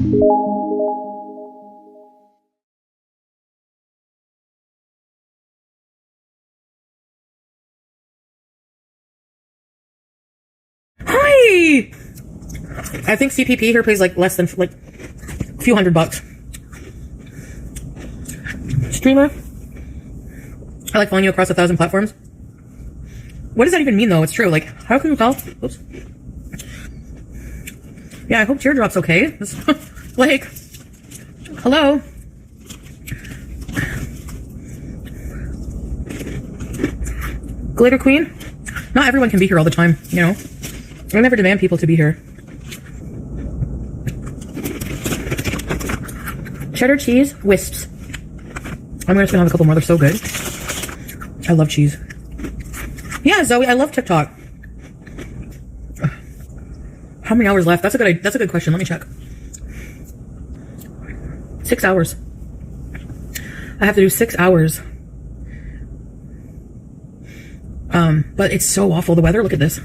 Hi! I think CPP here pays like less than like a few $100. Streamer. I like following you across 1,000 platforms. What does that even mean though? It's true. Like, how can you tell? Oops. Yeah, I hope Teardrop's okay. Like, hello? Glitter Queen? Not everyone can be here all the time, you know? I never demand people to be here. Cheddar cheese wisps. I'm just gonna have a couple more. They're so good. I love cheese. Yeah, Zoe, I love TikTok. How many hours left? That's a good question. Let me check. 6 hours. I have to do 6 hours. But it's so awful. The weather. Look at this.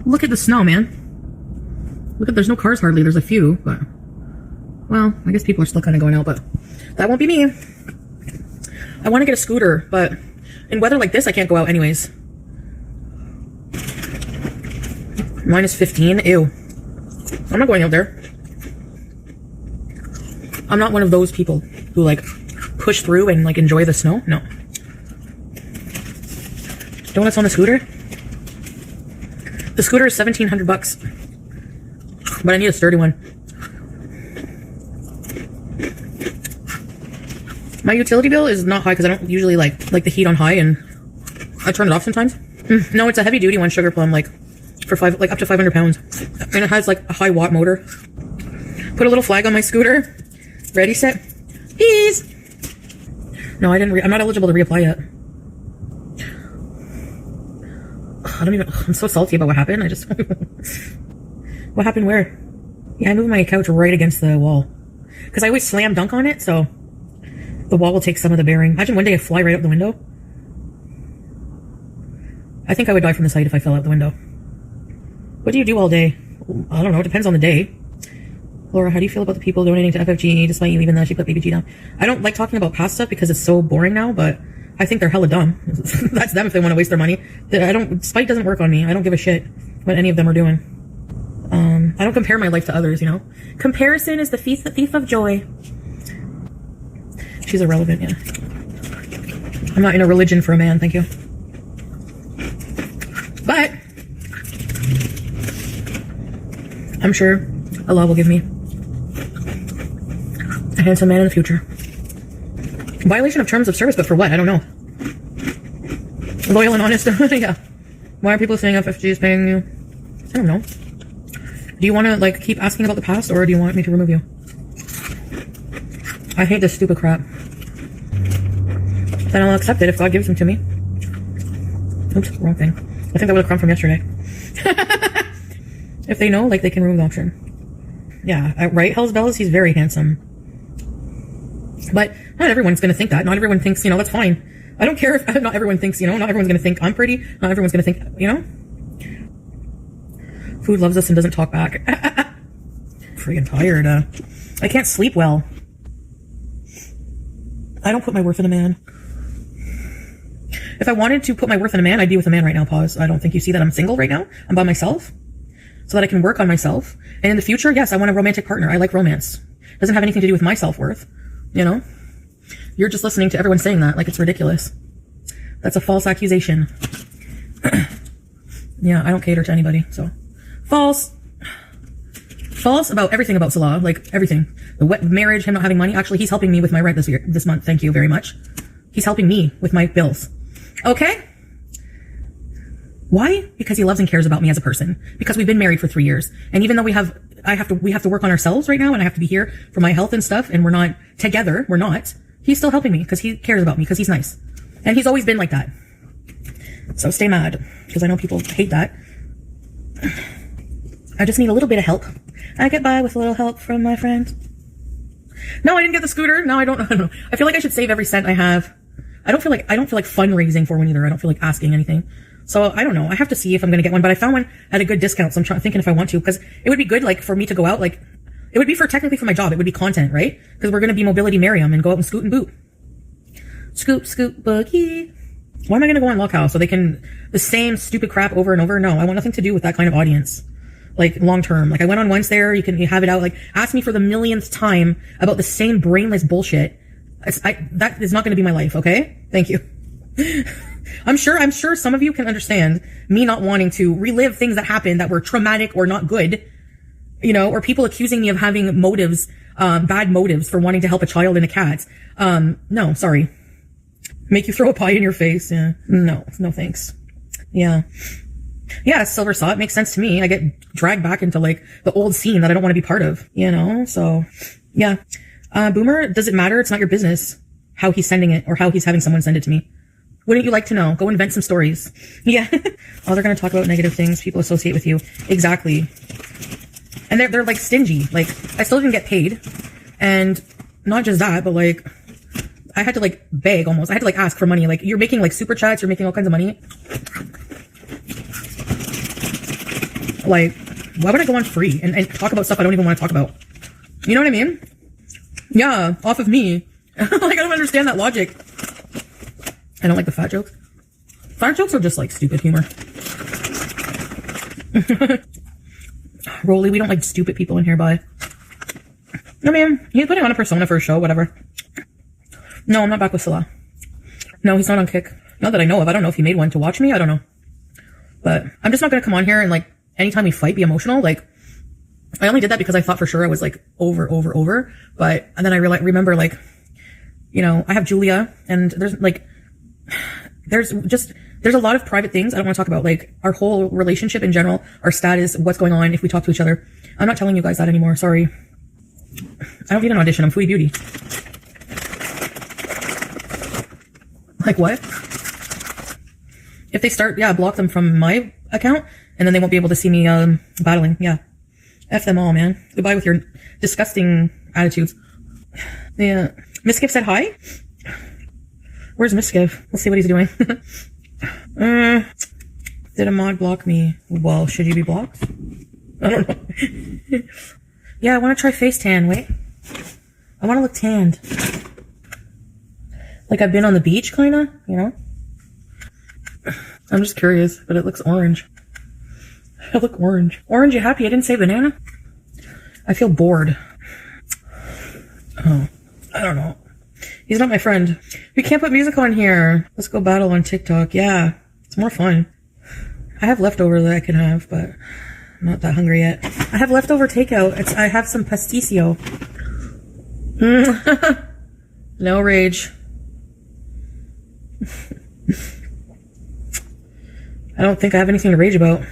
Look at the snow, man. Look at, there's no cars hardly. There's a few, but, well, I guess people are still kind of going out, but that won't be me. I want to get a scooter, but in weather like this, I can't go out anyways. -15. Ew. I'm not going out there. I'm not one of those people who like push through and like enjoy the snow. No. Donuts on the scooter? The scooter is $1,700, but I need a sturdy one. My utility bill is not high because I don't usually like the heat on high, and I turn it off sometimes. No, it's a heavy duty one, Sugar Plum, like for up to 500 pounds, and it has like a high watt motor. Put a little flag on my scooter. Ready, set, peas. No, I didn't. I'm not eligible to reapply yet. I'm so salty about what happened. What happened where? Yeah, I moved my couch right against the wall. Because I always slam dunk on it, so the wall will take some of the bearing. Imagine one day I fly right out the window. I think I would die from this height if I fell out the window. What do you do all day? I don't know, it depends on the day. Laura, how do you feel about the people donating to FFGE despite you even though she put BBG down? I don't like talking about past stuff because it's so boring now, but I think they're hella dumb. That's them if they want to waste their money. Spite doesn't work on me. I don't give a shit what any of them are doing. I don't compare my life to others, you know? Comparison is the thief of joy. She's irrelevant, yeah. I'm not in a religion for a man, thank you. But I'm sure Allah will give me a handsome man in the future. Violation of terms of service, but for what? I don't know. Loyal and honest. Yeah. Why are people saying FFG is paying you? I don't know. Do you want to like keep asking about the past, or do you want me to remove you? I hate this stupid crap. Then I'll accept it if God gives them to me. Oops, wrong thing. I think that would have come from yesterday. If they know, like, they can remove the option. Yeah, right, Hell's Bells, he's very handsome. But not everyone's going to think that. Not everyone thinks, you know, that's fine. I don't care if not everyone thinks, you know, not everyone's going to think I'm pretty. Not everyone's going to think, you know. Food loves us and doesn't talk back. Freaking tired. I can't sleep well. I don't put my worth in a man. If I wanted to put my worth in a man, I'd be with a man right now. Pause. I don't think you see that I'm single right now. I'm by myself so that I can work on myself. And in the future, yes, I want a romantic partner. I like romance. It doesn't have anything to do with my self-worth. You know, you're just listening to everyone saying that like it's ridiculous. That's a false accusation. Yeah, I don't cater to anybody. So false about everything about Salah, like everything. The marriage, him not having money. Actually, he's helping me with my rent this month. Thank you very much. He's helping me with my bills. Okay. Why? Because he loves and cares about me as a person. Because we've been married for 3 years. And even though we have to work on ourselves right now, and I have to be here for my health and stuff, and we're not together, we're not, he's still helping me because he cares about me, because he's nice. And he's always been like that. So stay mad, because I know people hate that. I just need a little bit of help. I get by with a little help from my friends. No, I didn't get the scooter. No, I don't know. I feel like I should save every cent I have. I don't feel like fundraising for one either. I don't feel like asking anything. So I don't know. I have to see if I'm going to get one, but I found one at a good discount. So I'm thinking if I want to, because it would be good, like, for me to go out, like, it would be technically for my job. It would be content, right? Because we're going to be mobility Miriam and go out and scoot and boot. Scoop, scoop, boogie. Why am I going to go on Lockhouse? So they can, the same stupid crap over and over? No, I want nothing to do with that kind of audience. Like, long term. Like, I went on once there, you have it out, like, ask me for the millionth time about the same brainless bullshit. That is not going to be my life, okay? Thank you. I'm sure some of you can understand me not wanting to relive things that happened that were traumatic or not good, you know, or people accusing me of having motives, bad motives for wanting to help a child and a cat. No, sorry. Make you throw a pie in your face. Yeah. No thanks. Yeah. Yeah, Silver saw it. Makes sense to me. I get dragged back into like the old scene that I don't want to be part of, you know? So yeah. Boomer, does it matter? It's not your business how he's sending it or how he's having someone send it to me. Wouldn't you like to know? Go invent some stories. Yeah. Oh, they're going to talk about negative things people associate with you. Exactly. And they're like stingy. Like, I still didn't get paid. And not just that, but like, I had to like beg almost. I had to like ask for money. Like, you're making like super chats, you're making all kinds of money. Like, why would I go on free and talk about stuff I don't even want to talk about? You know what I mean? Yeah, off of me. Like, I don't understand that logic. I don't like the fat jokes. Fat jokes are just like stupid humor. Rolly, we don't like stupid people in here, bye. I mean, he's putting on a persona for a show, whatever. No, I'm not back with Salah. No, he's not on Kick. Not that I know of. I don't know if he made one to watch me. I don't know. But I'm just not going to come on here and like, anytime we fight, be emotional. Like, I only did that because I thought for sure I was like over. But, and then I remember like, you know, I have Julia and there's a lot of private things I don't want to talk about. Like our whole relationship in general, our status, what's going on if we talk to each other. I'm not telling you guys that anymore. Sorry. I don't need an audition. I'm Foodie Beauty. Like what? If they start, yeah, block them from my account and then they won't be able to see me, battling. Yeah. F them all, man. Goodbye with your disgusting attitudes. Yeah. Miskiff said hi. Where's Miskiff? Let's see what he's doing. Did a mod block me? Well, should you be blocked? I don't know. Yeah, I want to try face tan. Wait. I want to look tanned. Like I've been on the beach, kind of, you know? I'm just curious, but it looks orange. I look orange. Orange, you happy? I didn't say banana. I feel bored. Oh, I don't know. He's not my friend. We can't put music on here. Let's go battle on TikTok. Yeah, it's more fun. I have leftover that I can have, but I'm not that hungry yet. I have leftover takeout. I have some pasticcio. No rage. I don't think I have anything to rage about.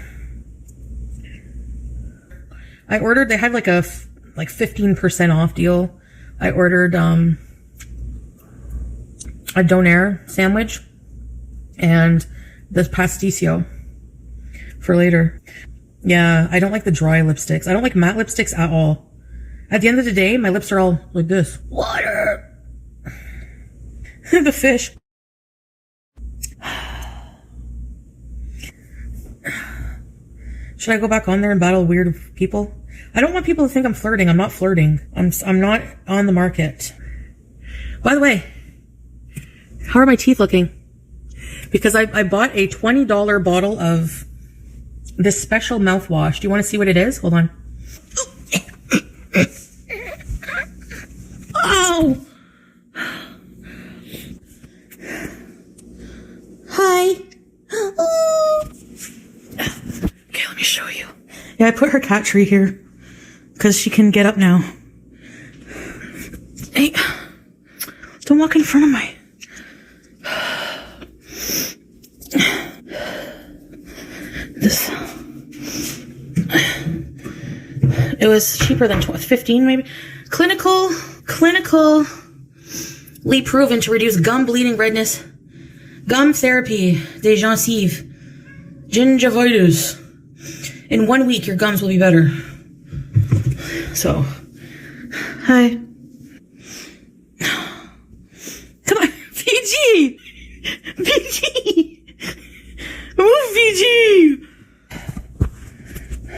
I ordered, they had like a 15% off deal. I ordered a donair sandwich and this pasticcio for later. Yeah, I don't like the dry lipsticks. I don't like matte lipsticks at all. At the end of the day, my lips are all like this. Water! The fish. Should I go back on there and battle weird people? I don't want people to think I'm flirting. I'm not flirting. I'm not on the market. By the way, how are my teeth looking? Because I bought a $20 bottle of this special mouthwash. Do you want to see what it is? Hold on. Oh! Hi. Oh. Okay, let me show you. Yeah, I put her cat tree here because she can get up now. Hey, don't walk in front of my... This... It was cheaper than 15 maybe. Clinically proven to reduce gum bleeding redness, gum therapy, des gencives, gingivitis. In 1 week, your gums will be better. So, hi. Come on, PG! PG! Move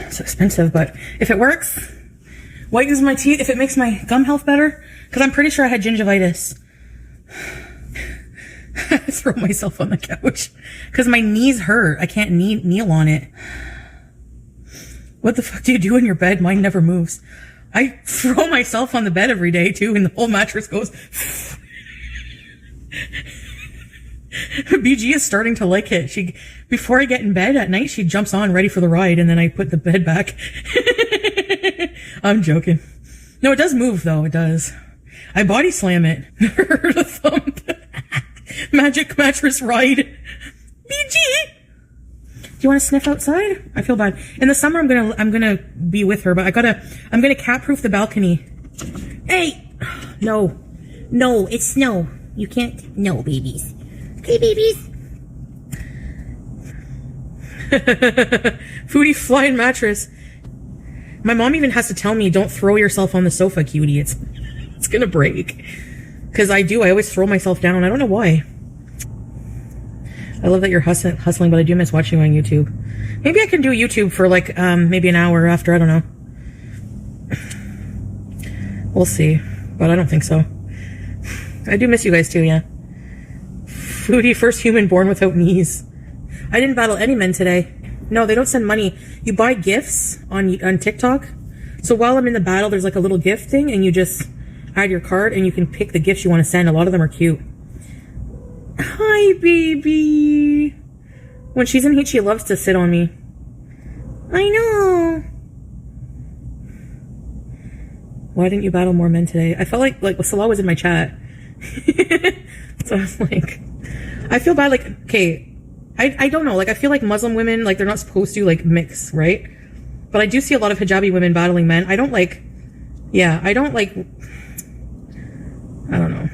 It's expensive, but if it works, whitens my teeth, if it makes my gum health better, because I'm pretty sure I had gingivitis. I throw myself on the couch because my knees hurt. I can't kneel on it. What the fuck do you do in your bed? Mine never moves. I throw myself on the bed every day too, and the whole mattress goes. BG is starting to like it. Before I get in bed at night, she jumps on ready for the ride, and then I put the bed back. I'm joking. No, it does move though. It does. I body slam it. Heard a thump. Magic mattress ride. BG. Do you want to sniff outside? I feel bad. In the summer, I'm gonna be with her, but I'm gonna cat proof the balcony. Hey, no, it's snow. You can't. No, babies. Okay, babies. Foodie flying mattress. My mom even has to tell me, don't throw yourself on the sofa, cutie. It's gonna break. Because I always throw myself down. I don't know why. I love that you're hustling, but I do miss watching you on YouTube. Maybe I can do YouTube for like, maybe an hour after. I don't know. We'll see. But I don't think so. I do miss you guys too, yeah. Foodie, first human born without knees. I didn't battle any men today. No, they don't send money. You buy gifts on TikTok. So while I'm in the battle, there's like a little gift thing, and you just add your card, and you can pick the gifts you want to send. A lot of them are cute. Hi, baby. When she's in heat, she loves to sit on me. I know. Why didn't you battle more men today? I felt like Salah was in my chat. So I was like, I feel bad. Like, okay, I don't know. Like, I feel like Muslim women, like, they're not supposed to, like, mix, right? But I do see a lot of hijabi women battling men. I don't know.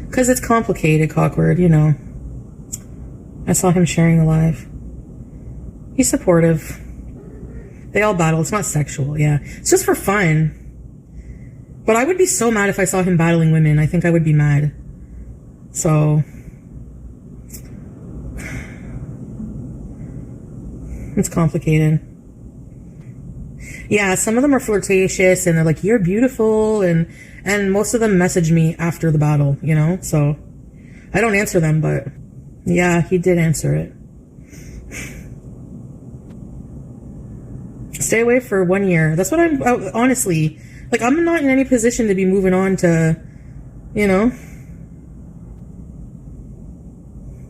Because it's complicated, Cockward, you know. I saw him sharing the live. He's supportive. They all battle. It's not sexual, yeah. It's just for fun. But I would be so mad if I saw him battling women. I think I would be mad. So it's complicated. Yeah, some of them are flirtatious and they're like, you're beautiful, and most of them message me after the battle, you know? So I don't answer them, but yeah, he did answer it. Stay away for 1 year. That's what I'm, honestly, like, I'm not in any position to be moving on to, you know?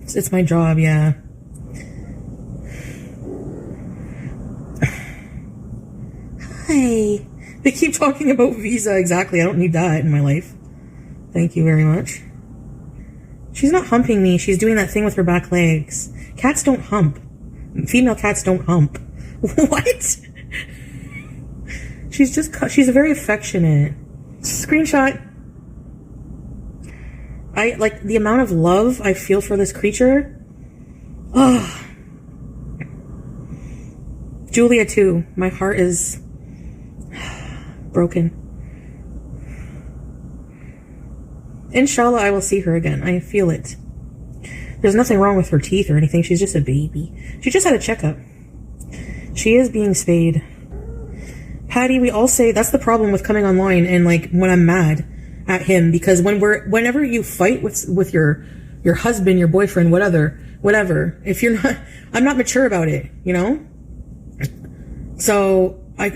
It's my job, yeah. Hi. They keep talking about visa. Exactly. I don't need that in my life. Thank you very much. She's not humping me. She's doing that thing with her back legs. Cats don't hump. Female cats don't hump. What? She's very affectionate. Screenshot. I like the amount of love I feel for this creature. Oh. Julia too. My heart is broken. Inshallah, I will see her again. I feel it. There's nothing wrong with her teeth or anything. She's just a baby. She just had a checkup. She is being spayed. Patty, we all say that's the problem with coming online and like when I'm mad at him, because whenever you fight with your husband, your boyfriend, whatever, if you're not, I'm not mature about it, you know? So I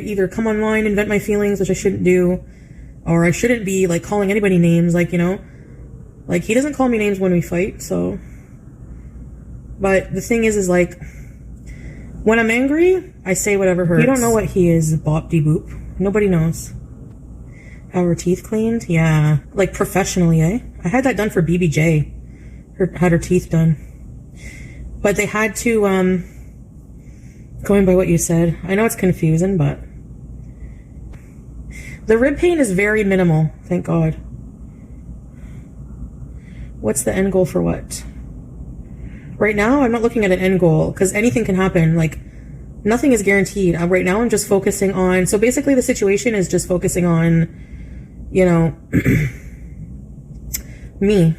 either come online and vent my feelings, which I shouldn't do, or I shouldn't be like calling anybody names, like, you know, like he doesn't call me names when we fight. So, but the thing is like, when I'm angry, I say whatever hurts. You don't know what he is, bop de boop. Nobody knows. Have her teeth cleaned? Yeah. Like professionally, eh? I had that done for BBJ. Had her teeth done. But they had to, going by what you said, I know it's confusing, but the rib pain is very minimal, thank God. What's the end goal for what? Right now, I'm not looking at an end goal, because anything can happen. Like, nothing is guaranteed. Right now, I'm just focusing on... So basically, the situation is just focusing on, you know, me.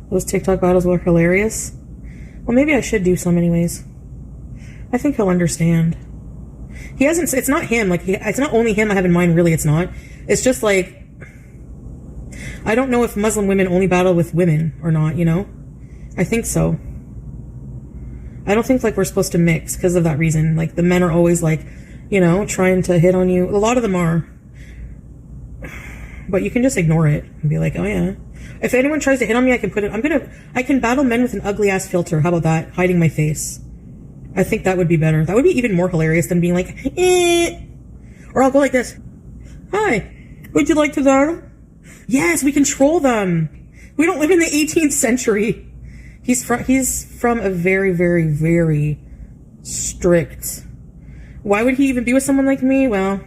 Those TikTok battles were hilarious. Well, maybe I should do some anyways. I think he'll understand. He hasn't, it's not him, like, it's not only him I have in mind, really, it's not. It's just like, I don't know if Muslim women only battle with women or not, you know? I think so. I don't think, like, we're supposed to mix because of that reason. Like, the men are always, like, you know, trying to hit on you. A lot of them are. But you can just ignore it and be like, oh, yeah. If anyone tries to hit on me, I can put it, I can battle men with an ugly-ass filter. How about that? Hiding my face. I think that would be better. That would be even more hilarious than being like, eh. Or I'll go like this. Hi, would you like to battle? Yes, we control them. We don't live in the 18th century. He's from a very, very, very strict. Why would he even be with someone like me? Well,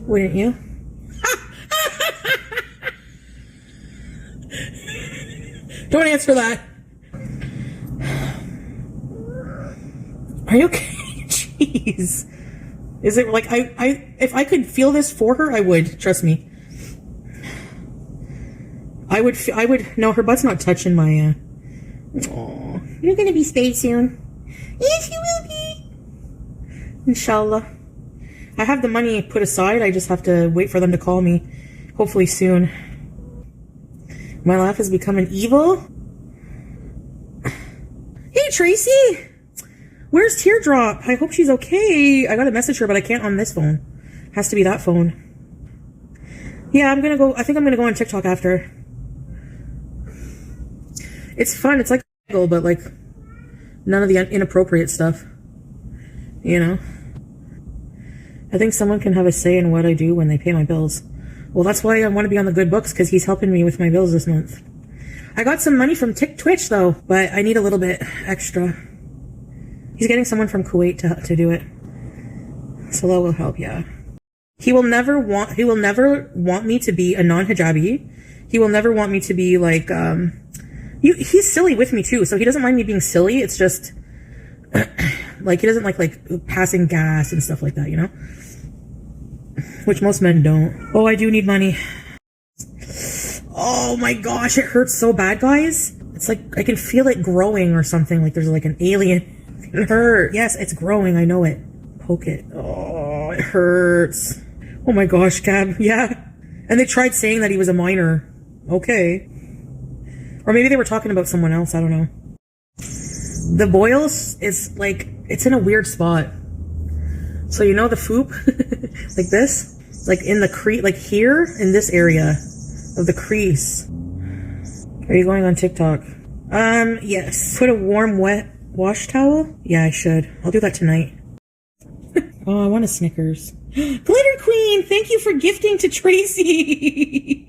wouldn't you? Don't answer that. Are you okay? Jeez. Is it like if I could feel this for her, I would. Trust me. I would. No, her butt's not touching my. Aw, you're gonna be spayed soon. Yes, you will be. Inshallah. I have the money put aside. I just have to wait for them to call me. Hopefully soon. My laugh has become an evil. Hey, Tracy. Where's Teardrop? I hope she's okay. I gotta message her, but I can't on this phone. Has to be that phone. Yeah, I'm gonna go. I think I'm gonna go on TikTok after. It's fun. It's like, but like none of the inappropriate stuff. You know? I think someone can have a say in what I do when they pay my bills. Well, that's why I want to be on the good books, because he's helping me with my bills this month. I got some money from Twitch, though, but I need a little bit extra. He's getting someone from Kuwait to do it. So that will help, yeah. He will never want me to be a non-hijabi. He will never want me to be like, he's silly with me too, so he doesn't mind me being silly. It's just, like, he doesn't like passing gas and stuff like that, you know? Which most men don't. Oh, I do need money. Oh my gosh, it hurts so bad, guys. It's like, I can feel it growing or something, like there's like an alien. It hurt. Yes, it's growing, I know it. Poke it. Oh, it hurts. Oh my gosh, Gab, yeah. And they tried saying that he was a minor. Okay. Or maybe they were talking about someone else, I don't know. The boils is like, it's in a weird spot. So you know the foop? Like this? Like in the crease, like here, in this area of the crease. Are you going on TikTok? Yes. Put a warm, wet wash towel? Yeah, I should. I'll do that tonight. Oh, I want a Snickers. Glitter Queen! Thank you for gifting to Tracy!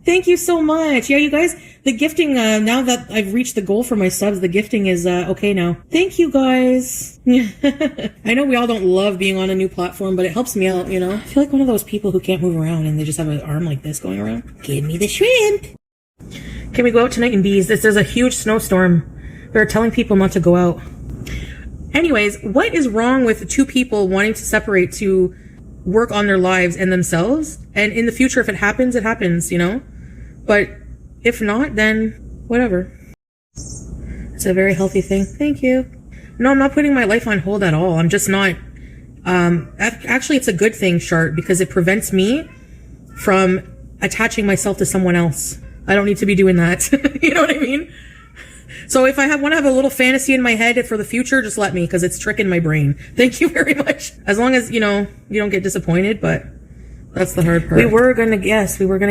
Thank you so much. Yeah, you guys, the gifting, now that I've reached the goal for my subs, the gifting is, okay now. Thank you, guys. I know we all don't love being on a new platform, but it helps me out, you know? I feel like one of those people who can't move around and they just have an arm like this going around. Give me the shrimp. Can we go out tonight in bees? There's a huge snowstorm. They're telling people not to go out. Anyways, what is wrong with two people wanting to separate to work on their lives and themselves? And in the future, if it happens, you know? But if not, then whatever. It's a very healthy thing. Thank you. No, I'm not putting my life on hold at all. I'm just not. Actually, it's a good thing, Shart, because it prevents me from attaching myself to someone else. I don't need to be doing that. You know what I mean? So if I want to have a little fantasy in my head for the future, just let me, because it's tricking my brain. Thank you very much. As long as, you know, you don't get disappointed, but that's the hard part. We were going to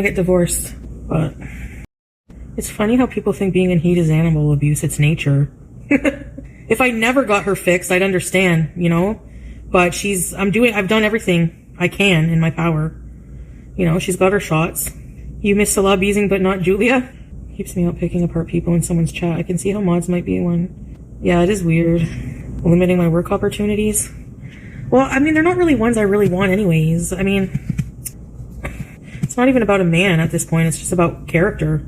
get divorced, but it's funny how people think being in heat is animal abuse. It's nature. If I never got her fixed, I'd understand, you know, but I've done everything I can in my power. You know, she's got her shots. You miss Salah beezing, but not Julia. Keeps me out picking apart people in someone's chat. I can see how mods might be one. Yeah, it is weird. Limiting my work opportunities. Well, I mean, they're not really ones I really want anyways. I mean, it's not even about a man at this point. It's just about character.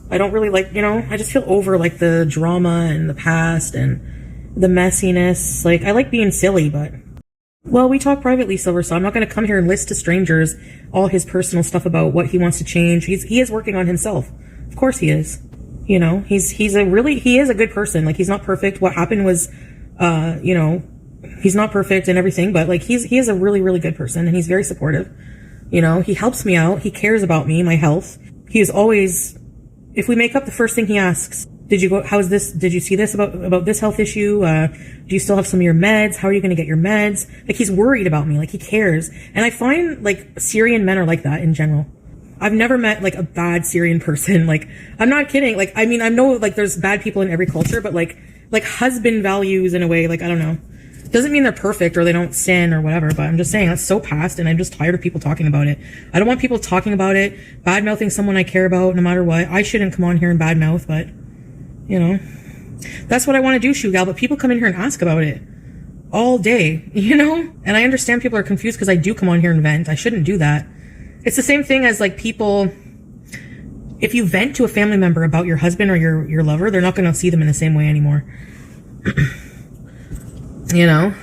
I don't really like, you know, I just feel over like the drama and the past and the messiness. Like, I like being silly, but... Well, we talk privately, Silver, so I'm not going to come here and list to strangers all his personal stuff about what he wants to change. He is working on himself. Of course he is. You know, he is a good person. Like, he's not perfect. What happened was, you know, he's not perfect and everything, but like he is a really, really good person, and he's very supportive. You know, he helps me out. He cares about me, my health. He is always, if we make up, the first thing he asks, how's this? Did you see this about this health issue? Do you still have some of your meds? How are you going to get your meds? Like, he's worried about me. Like, he cares. And I find like Syrian men are like that in general. I've never met like a bad Syrian person. Like, I'm not kidding. Like, I mean, I know like there's bad people in every culture, but like husband values in a way, like, I don't know. Doesn't mean they're perfect or they don't sin or whatever, but I'm just saying that's so past, and I'm just tired of people talking about it. I don't want people talking about it, bad-mouthing someone I care about no matter what. I shouldn't come on here and bad-mouth, but, you know, that's what I want to do, Shoe Gal, but people come in here and ask about it all day, you know? And I understand people are confused because I do come on here and vent. I shouldn't do that. It's the same thing as, like, people, if you vent to a family member about your husband or your lover, they're not going to see them in the same way anymore. You know,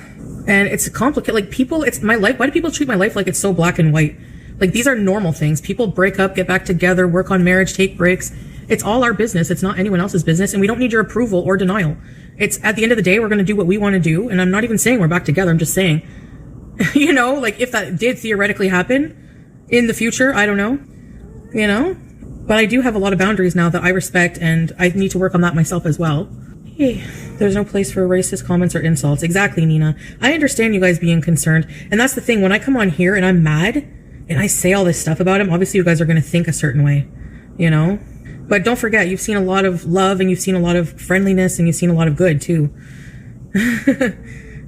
and it's complicated. Like, people, it's my life. Why do people treat my life like it's so black and white? Like, these are normal things. People break up, get back together, work on marriage, take breaks. It's all our business. It's not anyone else's business. And we don't need your approval or denial. It's at the end of the day, we're going to do what we want to do. And I'm not even saying we're back together. I'm just saying, you know, like, if that did theoretically happen in the future, I don't know, you know, but I do have a lot of boundaries now that I respect, and I need to work on that myself as well. Hey, there's no place for racist comments or insults. Exactly, Nina. I understand you guys being concerned. And that's the thing. When I come on here and I'm mad and I say all this stuff about him, obviously you guys are going to think a certain way, you know? But don't forget, you've seen a lot of love, and you've seen a lot of friendliness, and you've seen a lot of good too. I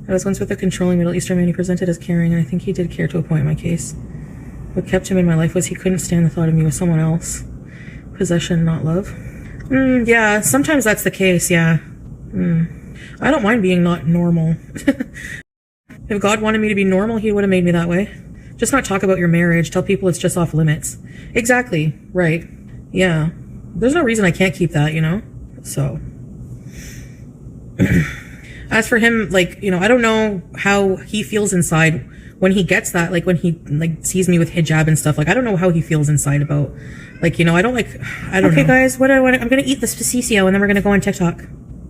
was once with a controlling Middle Eastern man. He presented as caring, and I think he did care to a point in my case. What kept him in my life was he couldn't stand the thought of me with someone else. Possession, not love. Yeah, sometimes that's the case, yeah. I don't mind being not normal. If God wanted me to be normal, he would have made me that way. Just not talk about your marriage. Tell people it's just off limits. Exactly. Right. Yeah. There's no reason I can't keep that, you know? So. As for him, like, you know, I don't know how he feels inside when he gets that, like, when he, like, sees me with hijab and stuff. Like, I don't know how he feels inside about, like, you know, I don't know. Okay, guys, what do I want? I'm gonna eat this pastisio, and then we're gonna go on TikTok.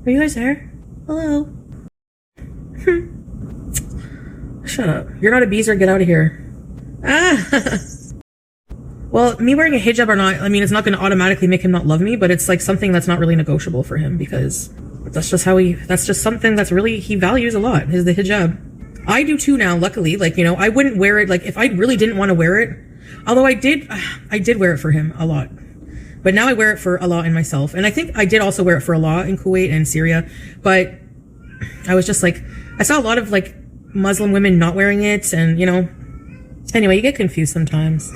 Are you guys there? Hello? Shut up. You're not a beezer. Get out of here. Ah! Well, me wearing a hijab or not, I mean, it's not going to automatically make him not love me, but it's like something that's not really negotiable for him, because that's just that's just something that's really, he values a lot, is the hijab. I do too now, luckily. Like, you know, I wouldn't wear it, like, if I really didn't want to wear it, although I did wear it for him a lot. But now I wear it for Allah and myself. And I think I did also wear it for Allah in Kuwait and Syria. But I was just like, I saw a lot of like Muslim women not wearing it. And, you know, anyway, you get confused sometimes.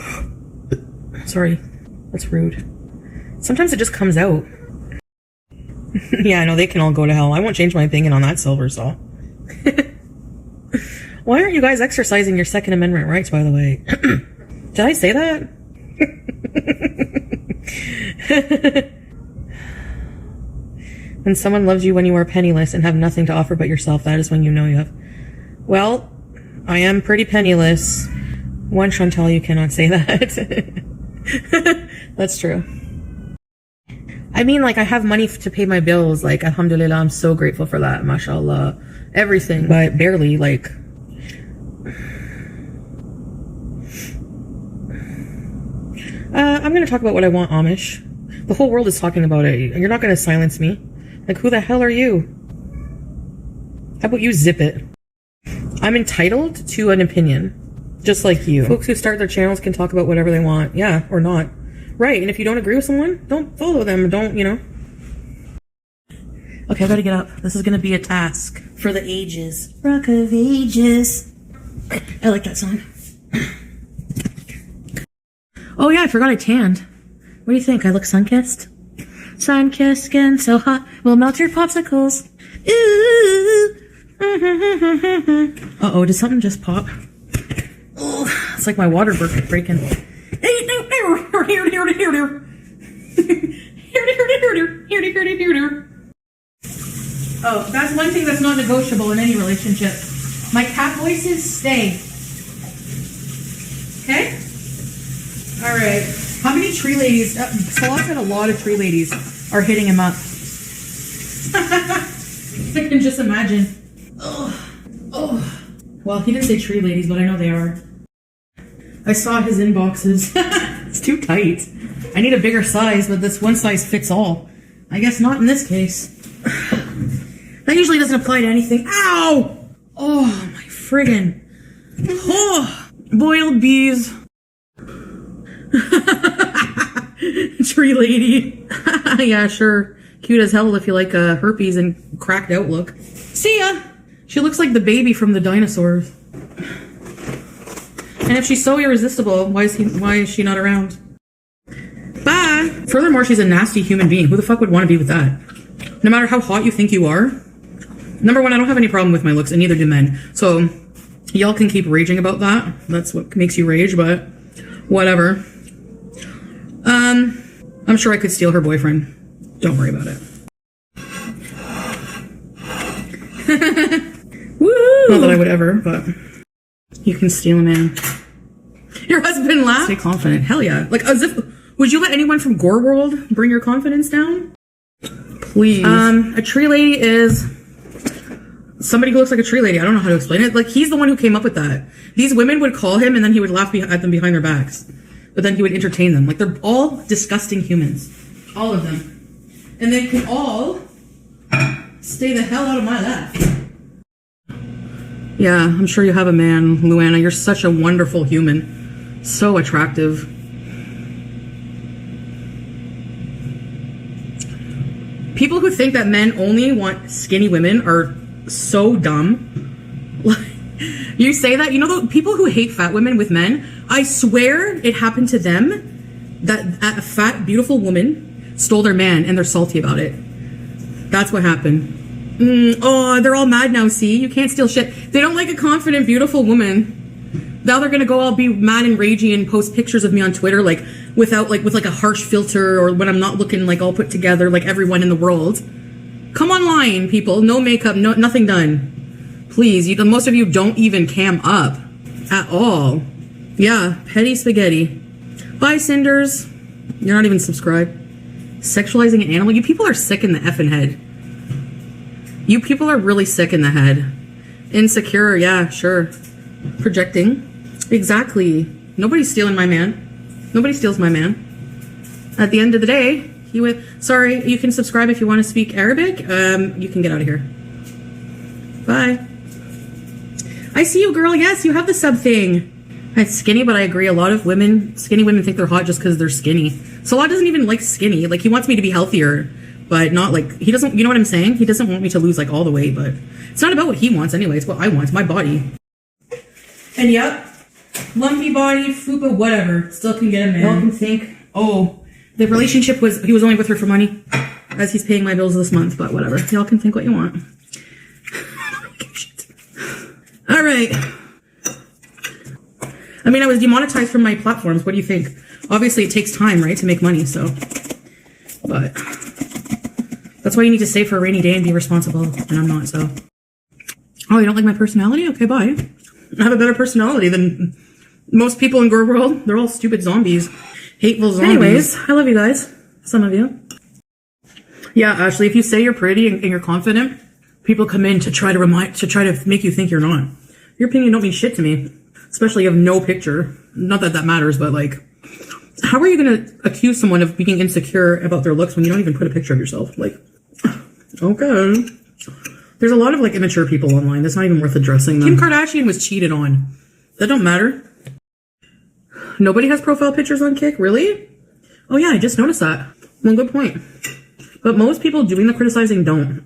Sorry, that's rude. Sometimes it just comes out. Yeah, I know, they can all go to hell. I won't change my opinion on that, Silver Saw. Why aren't you guys exercising your Second Amendment rights, by the way? Did I say that? When someone loves you when you are penniless and have nothing to offer but yourself, that is when you know you have. Well, I am pretty penniless. One, Chantal, you cannot say that. That's true. I mean, like, I have money to pay my bills. Like, alhamdulillah, I'm so grateful for that. Mashallah. Everything, but barely, like. I'm going to talk about what I want, Amish. The whole world is talking about it. You're not going to silence me. Like, who the hell are you? How about you zip it? I'm entitled to an opinion, just like you. Folks who start their channels can talk about whatever they want. Yeah, or not. Right, and if you don't agree with someone, don't follow them. Don't, you know. Okay, I gotta get up. This is gonna be a task for the ages. Rock of Ages. I like that song. Oh yeah, I forgot I tanned. What do you think? I look sun-kissed? Sun-kissed skin so hot, we'll melt your popsicles. Ooh. Uh-oh, did something just pop? Oh, it's like my water breaking. Oh, that's one thing that's not negotiable in any relationship. My cat voices stay. Okay? Alright. How many tree ladies? Salah said a lot of tree ladies are hitting him up. I can just imagine. Oh, Oh, well, he didn't say tree ladies, but I know they are. I saw his inboxes. It's too tight. I need a bigger size, but this one size fits all. I guess not in this case. That usually doesn't apply to anything. Ow! Oh, my friggin'. Oh, boiled bees. Tree lady. Yeah, sure. Cute as hell if you like herpes and cracked outlook. See ya! She looks like the baby from the dinosaurs. And if she's so irresistible, why is she not around? Bye! Furthermore, she's a nasty human being. Who the fuck would want to be with that? No matter how hot you think you are. Number one, I don't have any problem with my looks, and neither do men. So, y'all can keep raging about that. That's what makes you rage, but whatever. I'm sure I could steal her boyfriend. Don't worry about it. Woo! Not that I would ever, but you can steal a man. Your husband laughed? Stay confident. Hell yeah. Like, as if, would you let anyone from Gore World bring your confidence down? Please. A tree lady is somebody who looks like a tree lady. I don't know how to explain it. Like, he's the one who came up with that. These women would call him and then he would laugh at them behind their backs. But then he would entertain them. Like, they're all disgusting humans. All of them. And they can all stay the hell out of my lap. Yeah, I'm sure you have a man, Luana. You're such a wonderful human. So attractive. People who think that men only want skinny women are so dumb. You say that, you know, the people who hate fat women with men, I swear it happened to them that a fat, beautiful woman stole their man and they're salty about it. That's what happened. Oh, they're all mad now, see? You can't steal shit. They don't like a confident, beautiful woman. Now they're gonna go all be mad and ragey and post pictures of me on Twitter, like, with a harsh filter, or when I'm not looking like all put together like everyone in the world. Come online, people. No makeup, nothing done. Please, most of you don't even cam up at all. Yeah, petty spaghetti. Bye, Cinders. You're not even subscribed. Sexualizing an animal? You people are sick in the effing head. You people are really sick in the head. Insecure, yeah, sure. Projecting. Exactly. Nobody's stealing my man. Nobody steals my man. At the end of the day, he would... Sorry, you can subscribe if you want to speak Arabic. You can get out of here. Bye. I see you, girl. Yes, you have the sub thing. It's skinny, but I agree. A lot of skinny women think they're hot just because they're skinny. Salah doesn't even like skinny. Like, he wants me to be healthier, but not like, he doesn't, you know what I'm saying? He doesn't want me to lose like all the weight, but it's not about what he wants anyway. It's what I want. It's my body. And yep, lumpy body, fupa, whatever. Still can get a man. Y'all can think, oh, the relationship was, he was only with her for money, as he's paying my bills this month, but whatever. Y'all can think what you want. All right. I mean, I was demonetized from my platforms. What do you think? Obviously, it takes time, right, to make money, so. But that's why you need to save for a rainy day and be responsible, and I'm not, so. Oh, you don't like my personality? Okay, bye. I have a better personality than most people in Gore World. They're all stupid zombies. Hateful zombies. Anyways, I love you guys. Some of you. Yeah, Ashley, if you say you're pretty and you're confident, people come in to try to make you think you're not. Your opinion don't mean shit to me. Especially you have no picture. Not that that matters, but like, how are you going to accuse someone of being insecure about their looks when you don't even put a picture of yourself? Like, okay. There's a lot of like immature people online. That's not even worth addressing them. Kim Kardashian was cheated on. That don't matter. Nobody has profile pictures on Kik? Really? Oh yeah, I just noticed that. Well, good point. But most people doing the criticizing don't.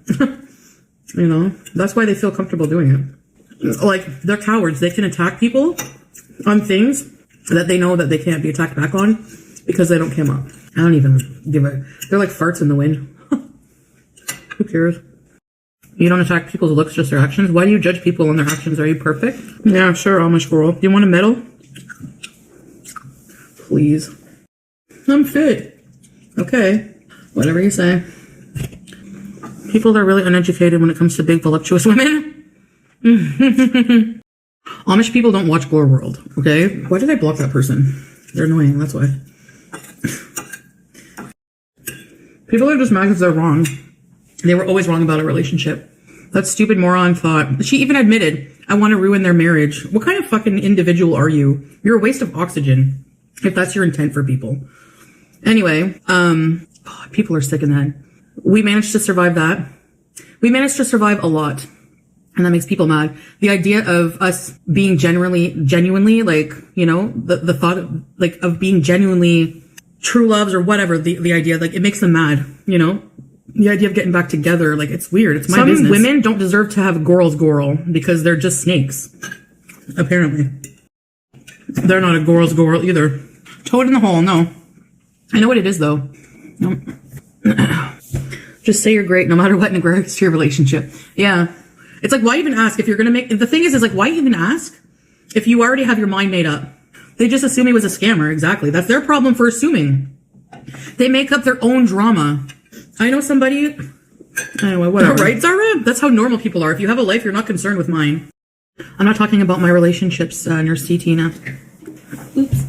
You know, that's why they feel comfortable doing it. Like, they're cowards. They can attack people on things that they know that they can't be attacked back on because they don't cam up. I don't even give a... They're like farts in the wind. Who cares? You don't attack people's looks, just their actions? Why do you judge people on their actions? Are you perfect? Yeah, sure, Amish girl. Do you want a medal? Please. I'm fit. Okay. Whatever you say. People are really uneducated when it comes to big, voluptuous women. Amish people don't watch Gore World, okay? Why did I block that person? They're annoying, that's why. People are just mad because they're wrong. They were always wrong about a relationship. That stupid moron thought. She even admitted, I want to ruin their marriage. What kind of fucking individual are you? You're a waste of oxygen, if that's your intent for people. Anyway, people are sick in the head. We managed to survive that. We managed to survive a lot. And that makes people mad. The idea of us being genuinely, like, you know, the thought of, like, of being genuinely true loves or whatever, the idea, like, it makes them mad, you know? The idea of getting back together, like, it's weird. It's my business. Some women don't deserve to have girls because they're just snakes. Apparently. They're not a girl's girl either. Toad in the hole, no. I know what it is, though. Nope. Just say you're great no matter what in regards to your relationship. Yeah. It's like, why even ask if you're going to make... The thing is like, why even ask if you already have your mind made up? They just assume he was a scammer. Exactly. That's their problem for assuming. They make up their own drama. I know somebody... Anyway, whatever. Right, Zara? That's how normal people are. If you have a life, you're not concerned with mine. I'm not talking about my relationships, Nurse T. Tina. Oops.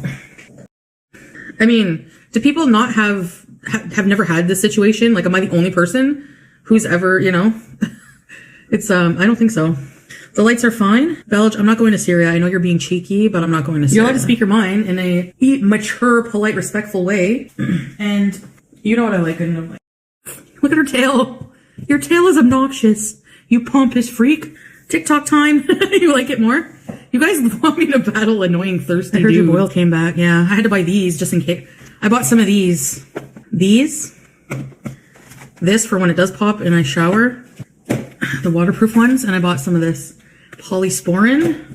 I mean, do people not have never had this situation? Like, am I the only person who's ever, you know... It's, I don't think so. The lights are fine. Belge, I'm not going to Syria. I know you're being cheeky, but I'm not going to Syria. You're allowed to speak your mind in a mature, polite, respectful way. And you know what I like. Look at her tail. Your tail is obnoxious. You pompous freak. TikTok time. You like it more? You guys want me to battle annoying, thirsty dudes. I heard your boil came back. Yeah, I had to buy these just in case. I bought some of these. These. This for when it does pop and I shower. The waterproof ones, and I bought some of this polysporin.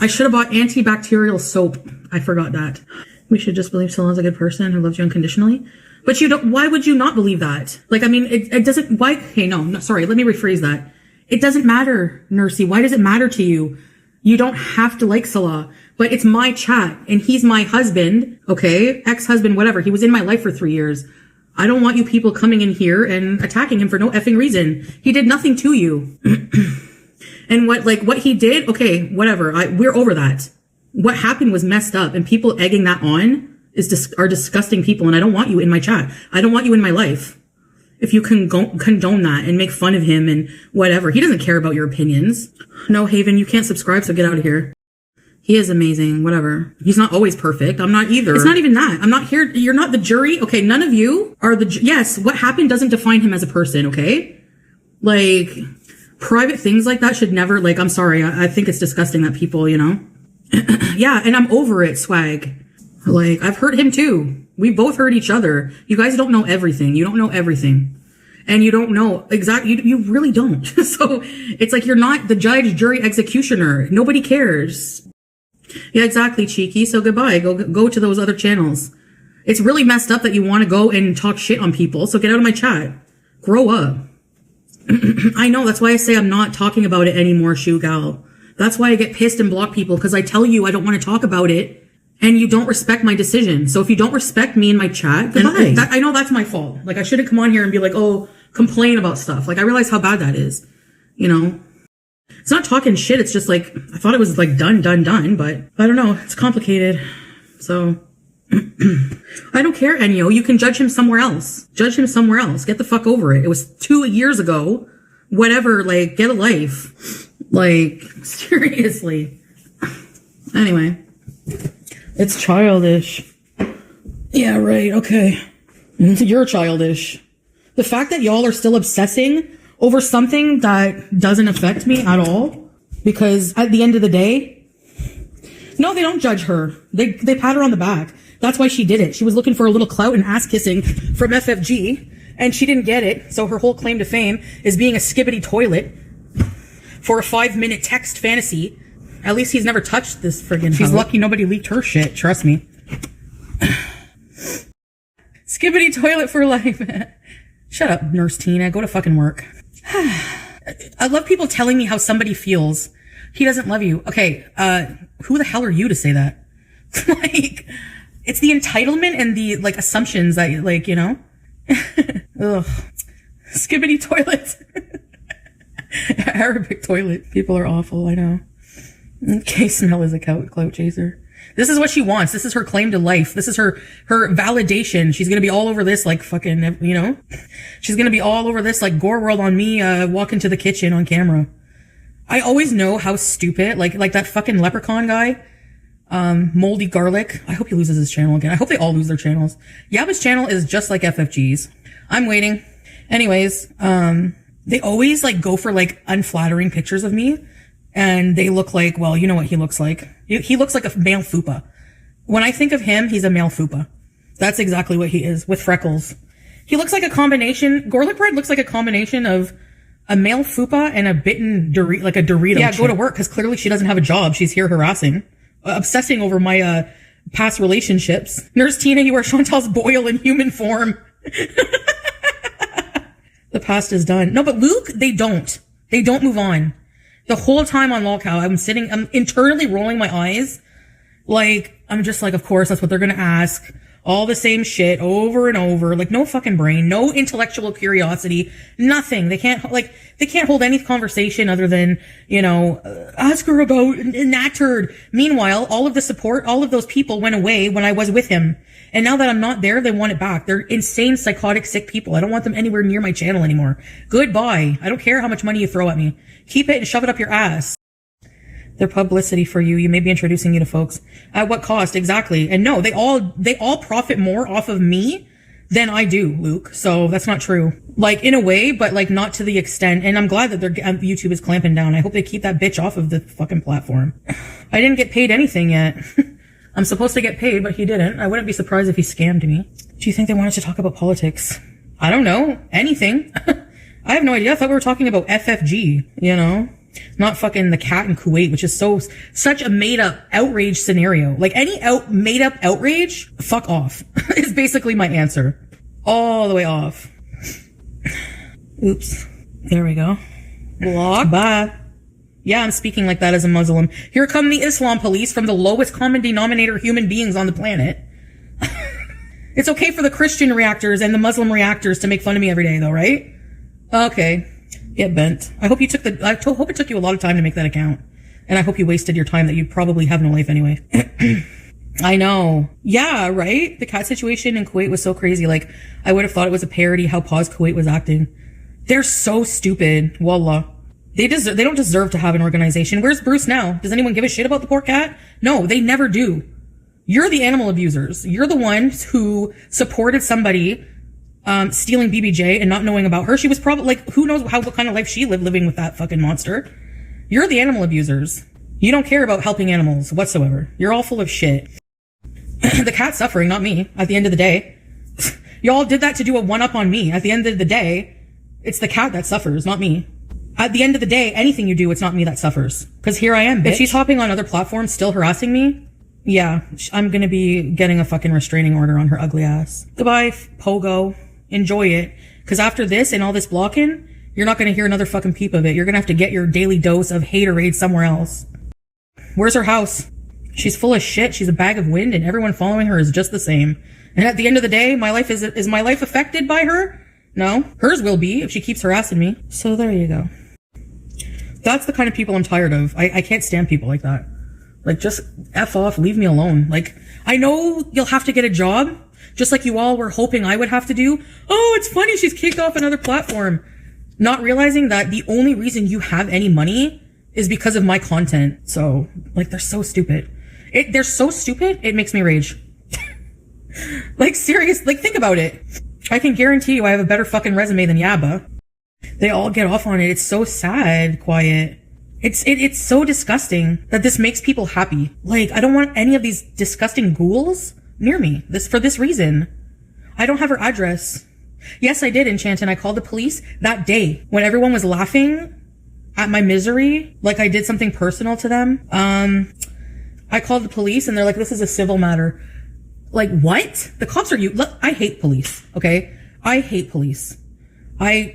I should have bought antibacterial soap. I forgot that. We should just believe someone's a good person who loves you unconditionally. But you don't, why would you not believe that? Like, I mean, it doesn't, why, hey, no, sorry, let me rephrase that. It doesn't matter, Nursey. Why does it matter to you? You don't have to like Salah, but it's my chat, and he's my husband, okay? Ex-husband, whatever. He was in my life for 3 years. I don't want you people coming in here and attacking him for no effing reason. He did nothing to you. And what he did, okay, whatever. We're over that. What happened was messed up, and people egging that on are disgusting people, and I don't want you in my chat. I don't want you in my life. If you can condone that and make fun of him and whatever. He doesn't care about your opinions. No, Haven, you can't subscribe, so get out of here. He is amazing, whatever. He's not always perfect. I'm not either. It's not even that. I'm not here. You're not the jury. Okay, none of you are yes, what happened doesn't define him as a person, okay? Like, private things like that should never, like, I'm sorry. I think it's disgusting that people, you know? Yeah, and I'm over it, swag. Like, I've hurt him too. We both hurt each other. You guys don't know everything. You don't know everything. And you don't know exactly, you really don't. So, it's like you're not the judge, jury, executioner. Nobody cares. Yeah, exactly, cheeky. So goodbye. Go to those other channels. It's really messed up that you want to go and talk shit on people. So get out of my chat. Grow up. I know. That's why I say I'm not talking about it anymore, Shoe Gal. That's why I get pissed and block people, because I tell you I don't want to talk about it and you don't respect my decision. So if you don't respect me in my chat, goodbye. I know that's my fault. Like, I shouldn't come on here and be like, oh, complain about stuff. Like, I realize how bad that is. You know? It's not talking shit. It's just like, I thought it was like done, but I don't know. It's complicated. So I don't care, Enyo. You can judge him somewhere else. Judge him somewhere else. Get the fuck over it. It was 2 years ago. Whatever. Like, get a life. Like, seriously. Anyway. It's childish. Yeah, right. Okay. You're childish. The fact that y'all are still obsessing over something that doesn't affect me at all, because at the end of the day, no, they don't judge her. They pat her on the back. That's why she did it. She was looking for a little clout and ass kissing from FFG, and she didn't get it. So her whole claim to fame is being a skibbity toilet for a 5-minute text fantasy. At least he's never touched this friggin' She's lucky nobody leaked her shit. Trust me. Skibbity toilet for life. Shut up, Nurse Tina. Go to fucking work. I love people telling me how somebody feels. He doesn't love you. Okay, who the hell are you to say that? Like, it's the entitlement and the, like, assumptions that, like, you know? Ugh. Skibbity toilet. Arabic toilet. People are awful, I know. Okay, Smell is a clout chaser. This is what she wants. This is her claim to life. This is her validation. She's going to be all over this like fucking, you know, she's going to be all over this like gore world on me, walking to the kitchen on camera. I always know how stupid, like that fucking leprechaun guy, Moldy Garlic. I hope he loses his channel again. I hope they all lose their channels. Yabba's channel is just like FFG's. I'm waiting. Anyways, they always like go for like unflattering pictures of me. And they look like, well, you know what he looks like. He looks like a male fupa. When I think of him, he's a male fupa. That's exactly what he is, with freckles. He looks like a combination, garlic bread looks like a combination of a male fupa and a bitten like a Dorito. Yeah, go to work, because clearly she doesn't have a job. She's here harassing, obsessing over my, past relationships. Nurse Tina, you are Chantal's boil in human form. The past is done. No, but Luke, they don't move on. The whole time on LolCow, I'm internally rolling my eyes. Like, I'm just like, of course, that's what they're gonna ask. All the same shit over and over. Like, no fucking brain, no intellectual curiosity, nothing. They can't hold any conversation other than, you know, ask her about that turd. Meanwhile, all of the support, all of those people went away when I was with him. And now that I'm not there, they want it back. They're insane, psychotic, sick people. I don't want them anywhere near my channel anymore. Goodbye. I don't care how much money you throw at me. Keep it and shove it up your ass. They're publicity for you. You may be introducing you to folks. At what cost? Exactly. And no, they all profit more off of me than I do, Luke. So that's not true. Like, in a way, but like not to the extent. And I'm glad that YouTube is clamping down. I hope they keep that bitch off of the fucking platform. I didn't get paid anything yet. I'm supposed to get paid, but he didn't. I wouldn't be surprised if he scammed me. Do you think they wanted to talk about politics? I don't know. Anything. I have no idea. I thought we were talking about FFG, you know? Not fucking the cat in Kuwait, which is such a made up outrage scenario. Like, any made up outrage, fuck off, is basically my answer. All the way off. Oops. There we go. Block. Bye. Yeah, I'm speaking like that as a Muslim. Here come the Islam police from the lowest common denominator human beings on the planet. It's okay for the Christian reactors and the Muslim reactors to make fun of me every day, though, right? Okay. Get bent. I hope it took you a lot of time to make that account. And I hope you wasted your time that you probably have no life anyway. I know. Yeah, right? The cat situation in Kuwait was so crazy. Like, I would have thought it was a parody how Pause Kuwait was acting. They're so stupid. Wallah. They don't deserve to have an organization. Where's Bruce now? Does anyone give a shit about the poor cat? No, they never do. You're the animal abusers. You're the ones who supported somebody stealing BBJ and not knowing about her. She was probably like, who knows what kind of life she lived living with that fucking monster. You're the animal abusers. You don't care about helping animals whatsoever. You're all full of shit. The cat's suffering, not me, at the end of the day. Y'all did that to do a one-up on me. At the end of the day, it's the cat that suffers, not me. At the end of the day, anything you do, it's not me that suffers. Because here I am, bitch. If she's hopping on other platforms still harassing me, yeah, I'm gonna be getting a fucking restraining order on her ugly ass. Goodbye, Pogo. Enjoy it. Because after this and all this blocking, you're not gonna hear another fucking peep of it. You're gonna have to get your daily dose of haterade somewhere else. Where's her house? She's full of shit. She's a bag of wind, and everyone following her is just the same. And at the end of the day, my life is my life affected by her? No. Hers will be if she keeps harassing me. So there you go. That's the kind of people I'm tired of. I can't stand people like that. Like, just F off, leave me alone. Like, I know you'll have to get a job, just like you all were hoping I would have to do. Oh, it's funny, she's kicked off another platform. Not realizing that the only reason you have any money is because of my content. So, like, they're so stupid. They're so stupid, it makes me rage. Like, serious, like, think about it. I can guarantee you I have a better fucking resume than Yabba. They all get off on it. It's so sad, Quiet. It's so disgusting that this makes people happy. Like, I don't want any of these disgusting ghouls near me. For this reason. I don't have her address. Yes, I did, Enchant, and I called the police that day when everyone was laughing at my misery. Like I did something personal to them. I called the police and they're like, this is a civil matter. Like, what? The cops are Look, I hate police, okay? I hate police. I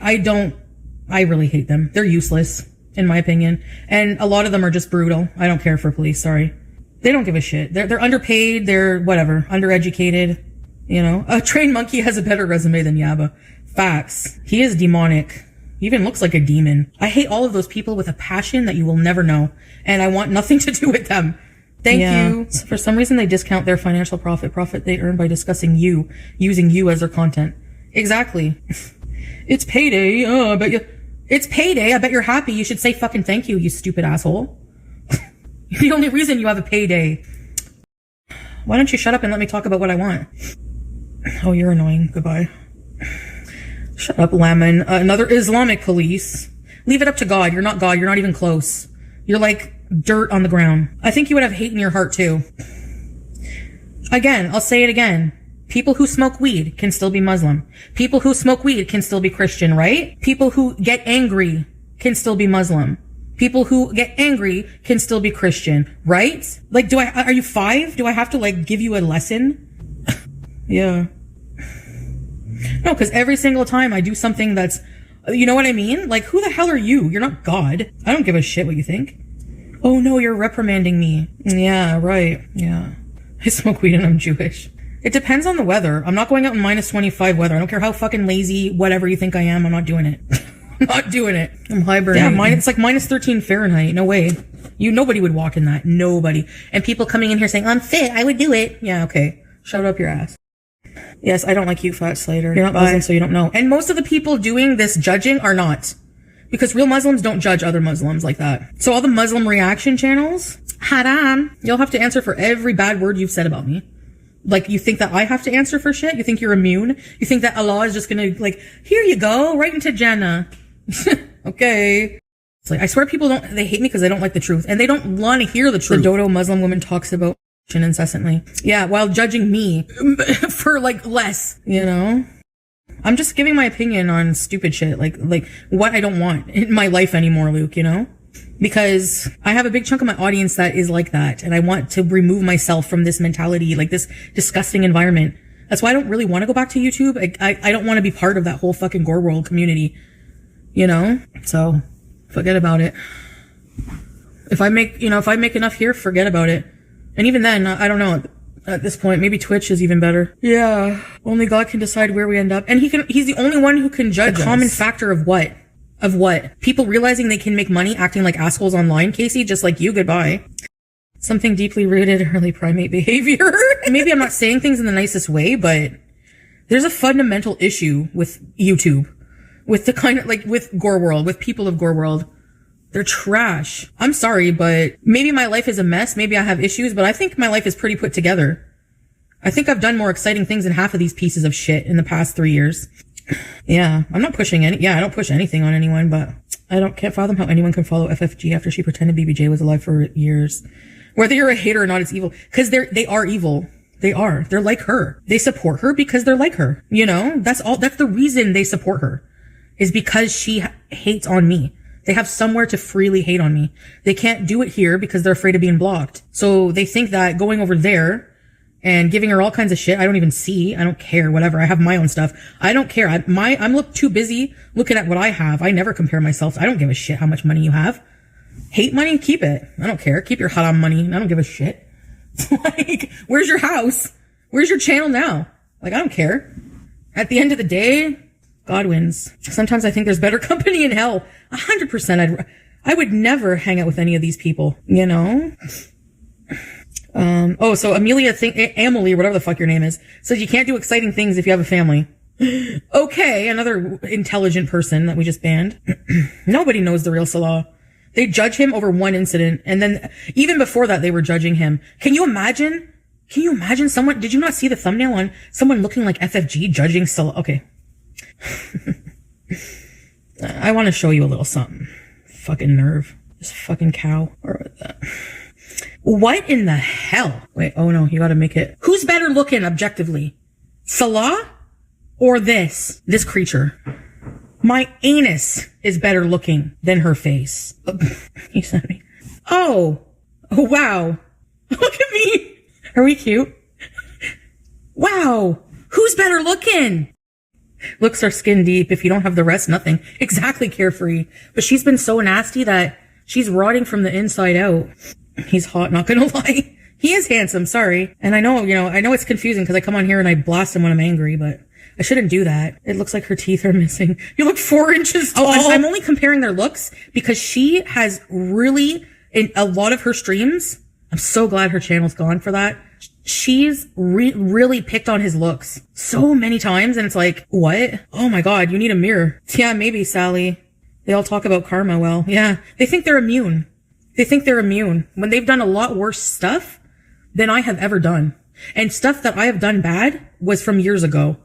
really hate them. They're useless, in my opinion. And a lot of them are just brutal. I don't care for police, sorry. They don't give a shit. They're underpaid, they're whatever, undereducated, you know? A trained monkey has a better resume than Yabba. Facts. He is demonic. He even looks like a demon. I hate all of those people with a passion that you will never know. And I want nothing to do with them. Thank you. So for some reason, they discount their financial profit they earn by discussing you, using you as their content. Exactly. It's payday. Oh, I bet you. It's payday. I bet you're happy. You should say fucking thank you, you stupid asshole. The only reason you have a payday. Why don't you shut up and let me talk about what I want? Oh, you're annoying. Goodbye. Shut up, Lemon. Another Islamic police. Leave it up to God. You're not God. You're not even close. You're like dirt on the ground. I think you would have hate in your heart too. Again, I'll say it again. People who smoke weed can still be Muslim. People who smoke weed can still be Christian, right? People who get angry can still be Muslim. People who get angry can still be Christian, right? Like, are you 5? Do I have to like give you a lesson? Yeah. No, because every single time I do something that's, you know what I mean? Like, who the hell are you? You're not God. I don't give a shit what you think. Oh no, you're reprimanding me. Yeah, right. Yeah. I smoke weed and I'm Jewish. It depends on the weather. I'm not going out in -25 weather. I don't care how fucking lazy, whatever you think I am. I'm not doing it. I'm not doing it. I'm hibernating. Yeah, it's like -13 Fahrenheit. No way. Nobody would walk in that. Nobody. And people coming in here saying, I'm fit. I would do it. Yeah, okay. Shut up your ass. Yes, I don't like you, Fat Slater. You're not Muslim, so you don't know. And most of the people doing this judging are not. Because real Muslims don't judge other Muslims like that. So all the Muslim reaction channels, haram, you'll have to answer for every bad word you've said about me. Like, you think that I have to answer for shit? You think you're immune? You think that Allah is just gonna, like, here you go, right into Jannah. Okay. It's like, I swear people they hate me because they don't like the truth. And they don't want to hear the truth. The dodo Muslim woman talks about incessantly. Yeah, while judging me for, like, less, you know? I'm just giving my opinion on stupid shit. Like, what I don't want in my life anymore, Luke, you know? Because I have a big chunk of my audience that is like that. And I want to remove myself from this mentality, like this disgusting environment. That's why I don't really want to go back to YouTube. I don't want to be part of that whole fucking gore world community, you know? So forget about it. If I make enough here, forget about it. And even then, I don't know. At this point, maybe Twitch is even better. Yeah. Only God can decide where we end up. And he's the only one who can judge the common factor of what? Of what? People realizing they can make money acting like assholes online, Casey, just like you, goodbye. Something deeply rooted early primate behavior. Maybe I'm not saying things in the nicest way, but there's a fundamental issue with YouTube. With the kind of, like, with Gore World, with people of Gore World. They're trash. I'm sorry, but maybe my life is a mess. Maybe I have issues, but I think my life is pretty put together. I think I've done more exciting things than half of these pieces of shit in the past 3 years. Yeah, I'm not pushing I don't push anything on anyone, but can't fathom how anyone can follow FFG after she pretended BBJ was alive for years. Whether you're a hater or not, it's evil. Cause they are evil. They are. They're like her. They support her because they're like her. You know? That's the reason they support her. Is because she hates on me. They have somewhere to freely hate on me. They can't do it here because they're afraid of being blocked. So they think that going over there and giving her all kinds of shit, I don't even see. I don't care. Whatever. I have my own stuff. I don't care. I'm too busy looking at what I have. I never compare myself. I don't give a shit how much money you have. Hate money? Keep it. I don't care. Keep your haram money. I don't give a shit. Like, where's your house? Where's your channel now? Like, I don't care. At the end of the day, God wins. Sometimes I think there's better company in hell. 100%. I would never hang out with any of these people, you know? So Amelie, whatever the fuck your name is, says you can't do exciting things if you have a family. Okay, another intelligent person that we just banned. Nobody knows the real Salah. They judge him over one incident, and then even before that, they were judging him. Can you imagine someone, did you not see the thumbnail on someone looking like FFG judging Salah? Okay. I want to show you a little something. Fucking nerve. This fucking cow. Or that. What in the hell? Wait, oh no, you gotta make it. Who's better looking objectively? Salah or this creature? My anus is better looking than her face. He sent me. Oh, wow. Look at me. Are we cute? Wow. Who's better looking? Looks are skin deep. If you don't have the rest, nothing. Exactly, Carefree. But she's been so nasty that she's rotting from the inside out. He's hot, not gonna lie. He is handsome, sorry. And I know it's confusing because I come on here and I blast him when I'm angry, but I shouldn't do that. It looks like her teeth are missing. You look 4 inches tall. Oh, I'm only comparing their looks because she has really, in a lot of her streams, I'm so glad her channel's gone for that. She's really picked on his looks so many times, and it's like, what? Oh my God, you need a mirror. Yeah, maybe, Sally. They all talk about karma. Well, yeah, they think they're immune. They think they're immune when they've done a lot worse stuff than I have ever done. And stuff that I have done bad was from years ago.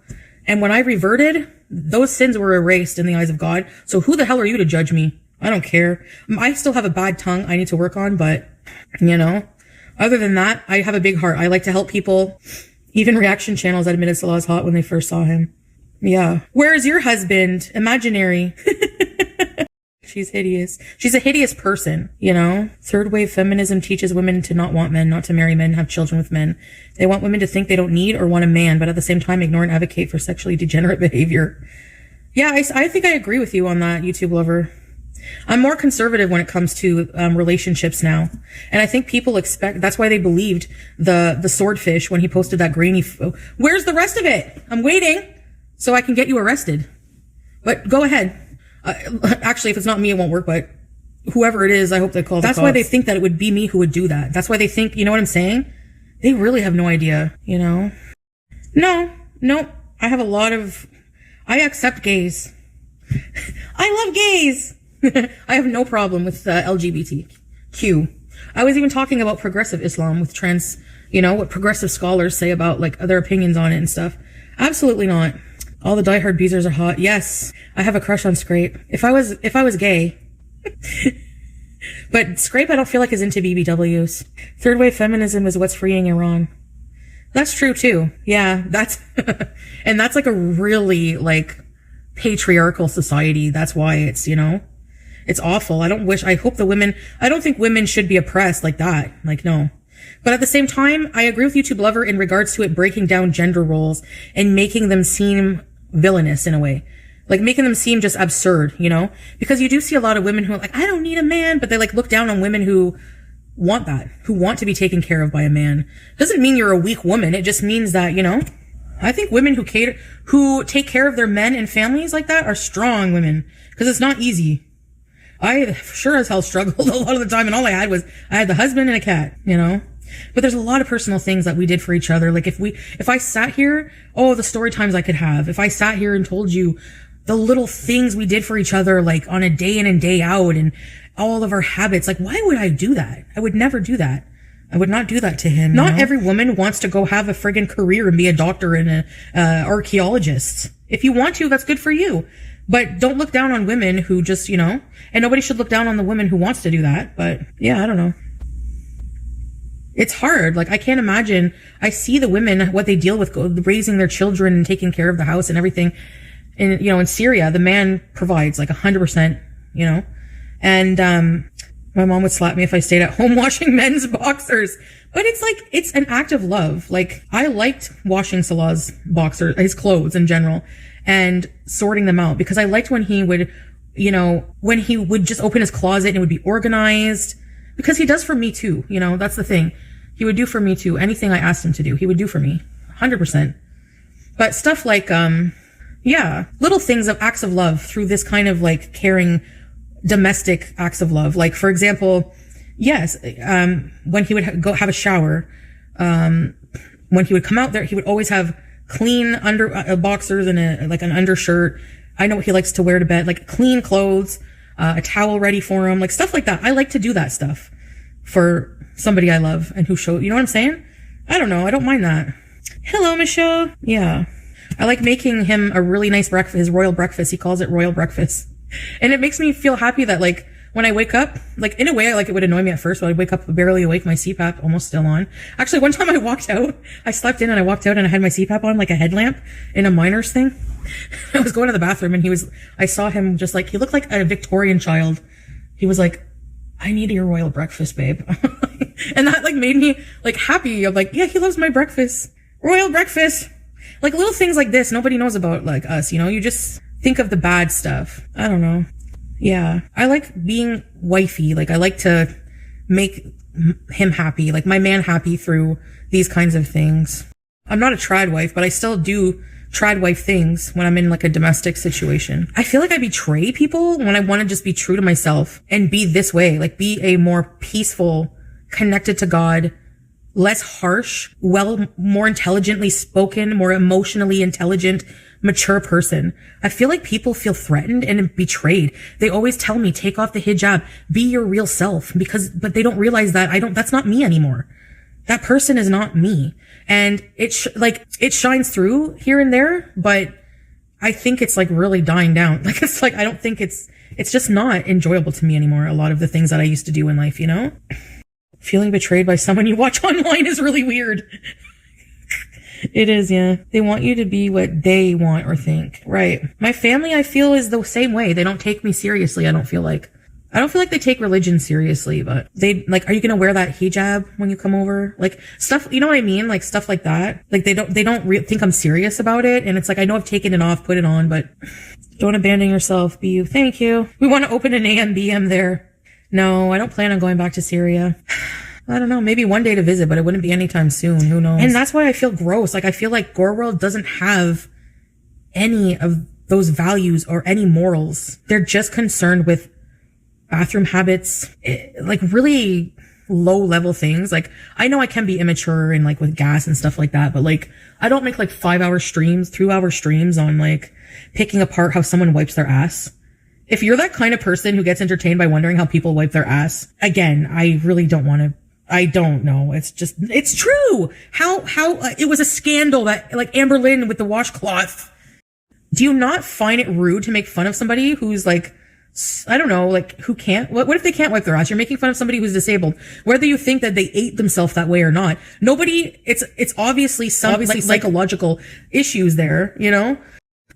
And when I reverted, those sins were erased in the eyes of God. So who the hell are you to judge me? I don't care. I still have a bad tongue I need to work on, but, you know, other than that, I have a big heart. I like to help people. Even reaction channels admitted Salah's hot when they first saw him. Yeah. Where is your husband? Imaginary. She's hideous. She's a hideous person, you know? Third wave feminism teaches women to not want men, not to marry men, have children with men. They want women to think they don't need or want a man, but at the same time ignore and advocate for sexually degenerate behavior. Yeah, I think I agree with you on that, YouTube lover. I'm more conservative when it comes to relationships now. And I think people expect, that's why they believed the swordfish when he posted that grainy, where's the rest of it? I'm waiting so I can get you arrested. But go ahead. Actually, if it's not me, it won't work, but whoever it is, I hope they call the cops. That's why they think that it would be me who would do that. That's why they think, you know what I'm saying? They really have no idea, you know? No, I have a lot of, I accept gays. I love gays. I have no problem with LGBTQ. I was even talking about progressive Islam with trans, you know, what progressive scholars say about like their opinions on it and stuff. Absolutely not. All the diehard beezers are hot. Yes, I have a crush on Scrape. If I was gay. But Scrape, I don't feel like is into BBWs. Third wave feminism is what's freeing Iran. That's true too. Yeah, that's, and that's like a really like patriarchal society. That's why it's, you know, it's awful. I don't think women should be oppressed like that. Like, no. But at the same time, I agree with YouTube Lover in regards to it breaking down gender roles and making them seem villainous in a way. Like making them seem just absurd, you know? Because you do see a lot of women who are like, I don't need a man, but they like look down on women who want that, who want to be taken care of by a man. Doesn't mean you're a weak woman. It just means that, you know, I think women who take care of their men and families like that are strong women. Because it's not easy. I sure as hell struggled a lot of the time, and all I had the husband and a cat, you know? But there's a lot of personal things that we did for each other. Like if I sat here, the story times I could have. If I sat here and told you the little things we did for each other, like on a day in and day out and all of our habits, like why would I do that? I would never do that. I would not do that to him. Not every woman wants to go have a friggin' career and be a doctor and a archaeologist. If you want to, that's good for you. But don't look down on women who just, you know, and nobody should look down on the woman who wants to do that. But yeah, I don't know. It's hard. Like, I can't imagine. I see the women, what they deal with, raising their children and taking care of the house and everything. And, you know, in Syria, the man provides like 100%, you know, and, my mom would slap me if I stayed at home washing men's boxers, but it's like, it's an act of love. Like, I liked washing Salah's boxers, his clothes in general, and sorting them out because I liked when he would, you know, when he would just open his closet and it would be organized, because he does for me too. You know, that's the thing. He would do for me too. Anything I asked him to do, he would do for me 100%. But stuff like, little things of acts of love through this kind of like caring domestic acts of love. Like, for example, yes, when he would go have a shower, when he would come out there, he would always have clean boxers and an undershirt. I know what he likes to wear to bed, like clean clothes, a towel ready for him, like stuff like that. I like to do that stuff for somebody I love and who show, you know what I'm saying? I don't know. I don't mind that. Hello, Michelle. Yeah. I like making him a really nice breakfast, his royal breakfast. He calls it royal breakfast. And it makes me feel happy that, like, when I wake up, like, in a way, like, it would annoy me at first, but I'd wake up barely awake, my CPAP almost still on. Actually, one time I walked out, I slept in and I walked out and I had my CPAP on, like a headlamp in a miner's thing. I was going to the bathroom and I saw him just like, he looked like a Victorian child. He was like, I need your royal breakfast, babe. And that, like, made me, like, happy. I'm like, yeah, he loves my breakfast. Royal breakfast. Like, little things like this, nobody knows about, like, us, you know? You just think of the bad stuff. I don't know. Yeah. I like being wifey. Like, I like to make him happy, like my man happy through these kinds of things. I'm not a trad wife, but I still do trad wife things when I'm in like a domestic situation. I feel like I betray people when I want to just be true to myself and be this way, like be a more peaceful connected to God, less harsh, more intelligently spoken, more emotionally intelligent, mature person. I feel like people feel threatened and betrayed. They always tell me, take off the hijab, be your real self, but they don't realize that that's not me anymore. That person is not me. And it shines through here and there, but I think it's like really dying down. Like, it's like, I don't think it's just not enjoyable to me anymore. A lot of the things that I used to do in life, you know? Feeling betrayed by someone you watch online is really weird. It is, yeah. They want you to be what they want or think. Right. My family, I feel, is the same way. They don't take me seriously, I don't feel like they take religion seriously, but they, like, are you gonna wear that hijab when you come over? Like, stuff, you know what I mean? Like, stuff like that. Like, they don't think I'm serious about it. And it's like, I know I've taken it off, put it on, but don't abandon yourself. Be you. Thank you. We want to open an AMBM there. No, I don't plan on going back to Syria. I don't know, maybe one day to visit, but it wouldn't be anytime soon. Who knows? And that's why I feel gross. Like, I feel like Gore World doesn't have any of those values or any morals. They're just concerned with bathroom habits, like really low level things. Like, I know I can be immature and like with gas and stuff like that, but like, I don't make like 5-hour streams, 2-hour streams on like picking apart how someone wipes their ass. If you're that kind of person who gets entertained by wondering how people wipe their ass, again, I really don't want to. I don't know. It's true. How it was a scandal that, like, Amber Lynn with the washcloth. Do you not find it rude to make fun of somebody who's like, I don't know, like, who can't, what if they can't wipe their ass? You're making fun of somebody who's disabled, whether you think that they ate themselves that way or not. It's obviously psychological issues there, you know?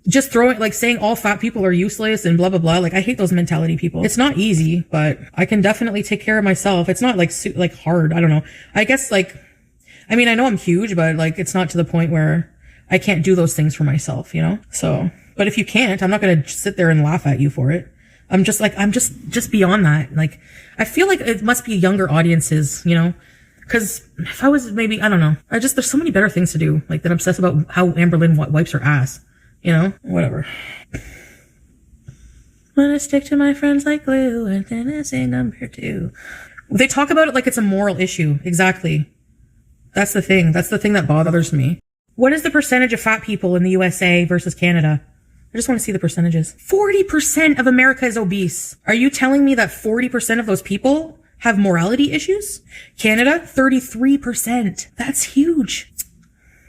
Just saying all fat people are useless and blah, blah, blah. Like, I hate those mentality people. It's not easy, but I can definitely take care of myself. It's not like hard. I don't know. I guess I know I'm huge, but like, it's not to the point where I can't do those things for myself, you know? So, but if you can't, I'm not going to sit there and laugh at you for it. I'm just beyond that. Like, I feel like it must be younger audiences, you know? Cause if I was maybe, I don't know. There's so many better things to do. Like, than obsess about how Amber Lynn wipes her ass. You know, whatever. Wanna stick to my friends like glue, and then I say number 2. They talk about it like it's a moral issue. Exactly. That's the thing. That's the thing that bothers me. What is the percentage of fat people in the USA versus Canada? I just want to see the percentages. 40% of America is obese. Are you telling me that 40% of those people have morality issues? Canada, 33%. That's huge.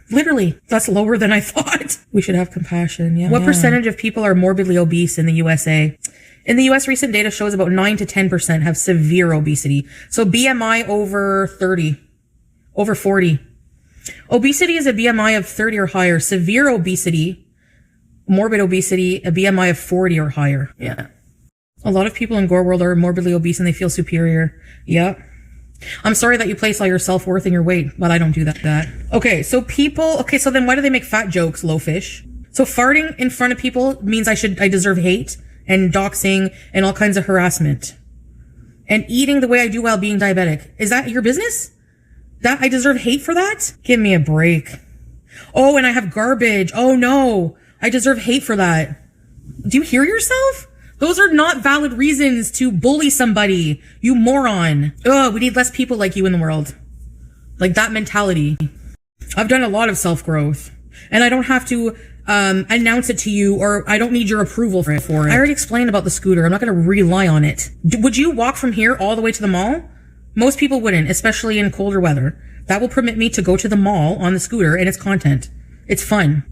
Literally, that's lower than I thought. We should have compassion. Yeah. What percentage of people are morbidly obese in the USA? In the US, recent data shows about 9 to 10% have severe obesity. So BMI over 30, over 40. Obesity is a BMI of 30 or higher. Severe obesity, morbid obesity, a BMI of 40 or higher. Yeah. A lot of people in Gore World are morbidly obese and they feel superior. Yeah. I'm sorry that you place all your self-worth in your weight, but I don't do that. Okay, so then why do they make fat jokes, low fish? So farting in front of people means I deserve hate and doxing and all kinds of harassment. And eating the way I do while being diabetic. Is that your business? That I deserve hate for that? Give me a break. Oh, and I have garbage. Oh no, I deserve hate for that. Do you hear yourself? Those are not valid reasons to bully somebody, you moron. We need less people like you in the world. Like that mentality. I've done a lot of self-growth and I don't have to announce it to you, or I don't need your approval for it. I already explained about the scooter. I'm not going to rely on it. Would you walk from here all the way to the mall? Most people wouldn't, especially in colder weather. That will permit me to go to the mall on the scooter and its content. It's fun.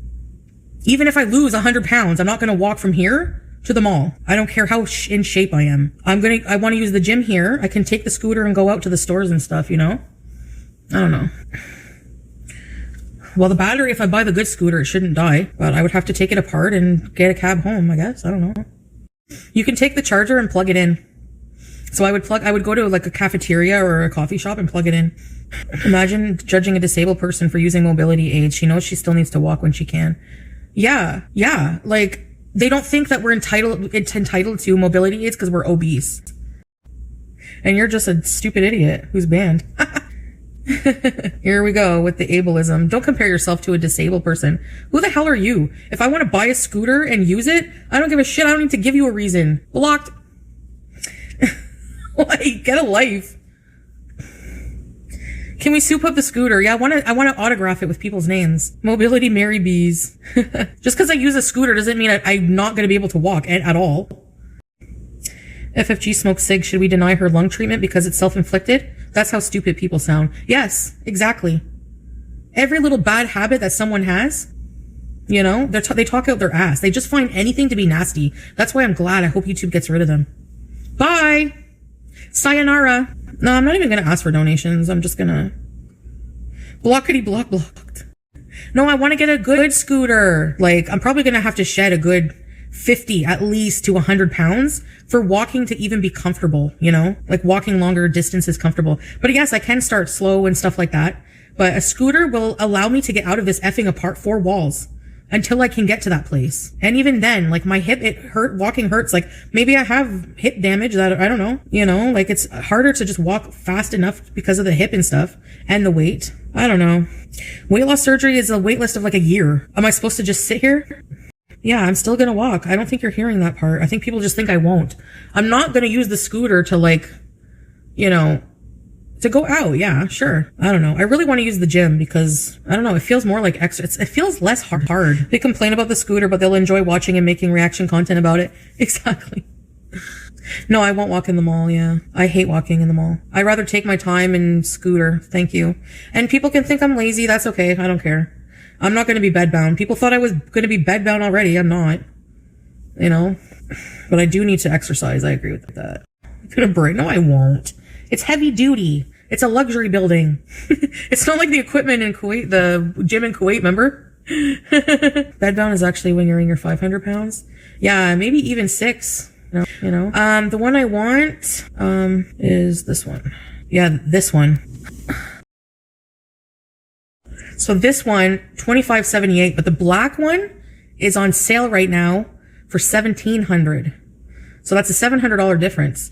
Even if I lose 100 pounds, I'm not going to walk from here to the mall. I don't care how in shape I am. I want to use the gym here. I can take the scooter and go out to the stores and stuff, you know? I don't know. Well, the battery, if I buy the good scooter, it shouldn't die, but I would have to take it apart and get a cab home, I guess. I don't know. You can take the charger and plug it in. So I would go to like a cafeteria or a coffee shop and plug it in. Imagine judging a disabled person for using mobility aids. She knows she still needs to walk when she can. Yeah. Like, they don't think that we're entitled to mobility aids because we're obese. And you're just a stupid idiot who's banned. Here we go with the ableism. Don't compare yourself to a disabled person. Who the hell are you? If I want to buy a scooter and use it, I don't give a shit. I don't need to give you a reason. Blocked. Like, get a life. Can we soup up the scooter? Yeah, I want to autograph it with people's names. Mobility Mary Bees. Just because I use a scooter doesn't mean I'm not going to be able to walk at all. FFG smokes cig. Should we deny her lung treatment because it's self-inflicted? That's how stupid people sound. Yes, exactly. Every little bad habit that someone has, you know, they talk out their ass. They just find anything to be nasty. That's why I'm glad. I hope YouTube gets rid of them. Bye. Sayonara. No, I'm not even going to ask for donations. I'm just going to blocked. No, I want to get a good scooter. Like, I'm probably going to have to shed a good 50 at least to 100 pounds for walking to even be comfortable, you know, like walking longer distances comfortable. But yes, I can start slow and stuff like that. But a scooter will allow me to get out of this effing apart four walls until I can get to that place. And even then, like my hip, walking hurts. Like maybe I have hip damage that I don't know, you know, like it's harder to just walk fast enough because of the hip and stuff and the weight. I don't know. Weight loss surgery is a wait list of like a year. Am I supposed to just sit here? Yeah, I'm still going to walk. I don't think you're hearing that part. I think people just think I won't. I'm not going to use the scooter to like, you know, to go out. Yeah, sure. I don't know. I really want to use the gym because I don't know. It feels more like extra. It feels less hard. They complain about the scooter, but they'll enjoy watching and making reaction content about it. Exactly. No, I won't walk in the mall. Yeah. I hate walking in the mall. I'd rather take my time and scooter. Thank you. And people can think I'm lazy. That's okay. I don't care. I'm not going to be bedbound. People thought I was going to be bedbound already. I'm not, you know, but I do need to exercise. I agree with that. I'm going to break. No, I won't. It's heavy duty. It's a luxury building. It's not like the equipment in Kuwait, the gym in Kuwait, remember? Bedbound is actually when you're in your 500 pounds. Yeah, maybe even 6, you know. The one I want, is this one. Yeah, this one. So this one, $25.78, but the black one is on sale right now for $1,700. So that's a $700 difference.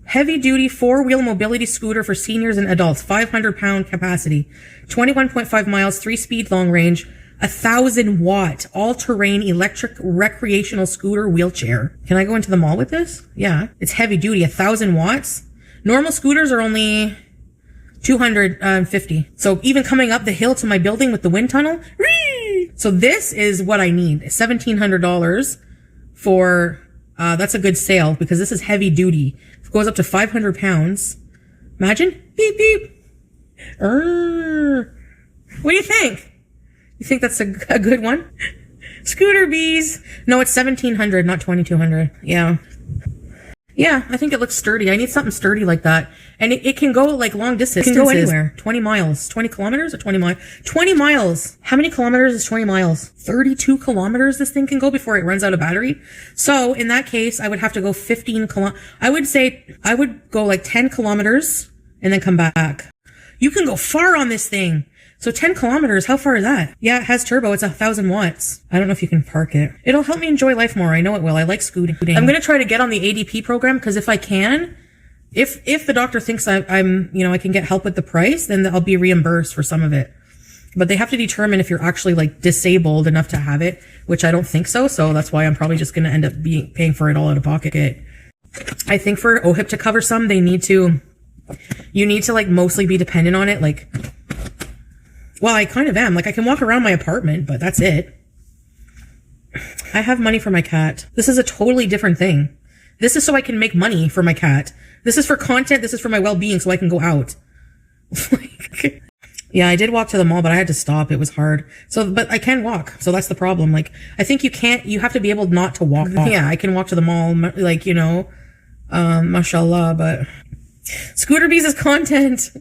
Heavy duty 4-wheel mobility scooter for seniors and adults, 500 pound capacity, 21.5 miles, 3-speed long range, 1,000 watt all-terrain electric recreational scooter wheelchair. Can I go into the mall with this? Yeah. It's heavy duty, 1,000 watts. Normal scooters are only 250. So even coming up the hill to my building with the wind tunnel. So this is what I need. $1,700 for, that's a good sale because this is heavy duty. It goes up to 500 pounds. Imagine. Beep, beep. What do you think? You think that's a good one? Scooter bees. No, it's 1,700, not 2,200. Yeah. Yeah, I think it looks sturdy. I need something sturdy like that. And it can go like long distance. It can go anywhere. 20 miles. 20 kilometers or 20 miles? 20 miles. How many kilometers is 20 miles? 32 kilometers this thing can go before it runs out of battery. So in that case, I would have to go 15 kilometers. I would say I would go like 10 kilometers and then come back. You can go far on this thing. So 10 kilometers, how far is that? Yeah, it has turbo. It's 1,000 watts. I don't know if you can park it. It'll help me enjoy life more. I know it will. I like scooting. I'm going to try to get on the ADP program because if I can, if the doctor thinks I'm, you know, I can get help with the price, then I'll be reimbursed for some of it. But they have to determine if you're actually like disabled enough to have it, which I don't think so. So that's why I'm probably just going to end up paying for it all out of pocket. I think for OHIP to cover some, you need to like mostly be dependent on it. Like, well, I kind of am. Like, I can walk around my apartment, but that's it. I have money for my cat. This is a totally different thing. This is so I can make money for my cat. This is for content. This is for my well-being so I can go out. Yeah, I did walk to the mall, but I had to stop. It was hard. So, but I can walk. So that's the problem. Like, I think you have to be able not to walk. Yeah, I can walk to the mall, like, you know, mashallah, but scooter bees is content.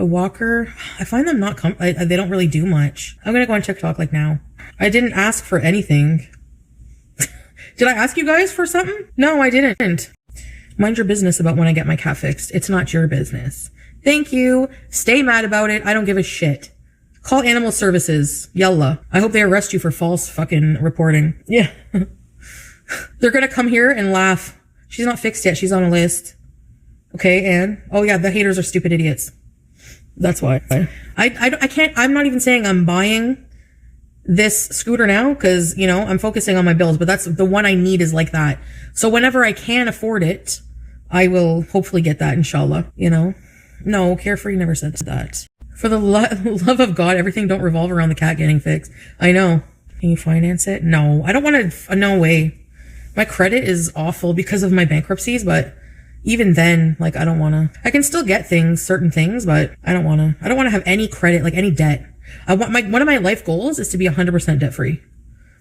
A walker. I find them not they don't really do much. I'm gonna go on TikTok like now. I didn't ask for anything. Did I ask you guys for something? No, I didn't. Mind your business about when I get my cat fixed. It's not your business. Thank you. Stay mad about it. I don't give a shit. Call animal services. Yalla. I hope they arrest you for false fucking reporting. Yeah. They're gonna come here and laugh. She's not fixed yet. She's on a list. Okay, and oh yeah, the haters are stupid idiots. That's why. I can't, I'm not even saying I'm buying this scooter now because, you know, I'm focusing on my bills, but that's the one I need is like that. So whenever I can afford it, I will hopefully get that, inshallah, you know. No, Carefree never said that. For the love of God, everything don't revolve around the cat getting fixed. I know. Can you finance it? No, I don't want to. No way. My credit is awful because of my bankruptcies, but even then, like, I don't want to. I can still get things, certain things, but I don't want to. I don't want to have any credit, like any debt. One of my life goals is to be 100% debt free.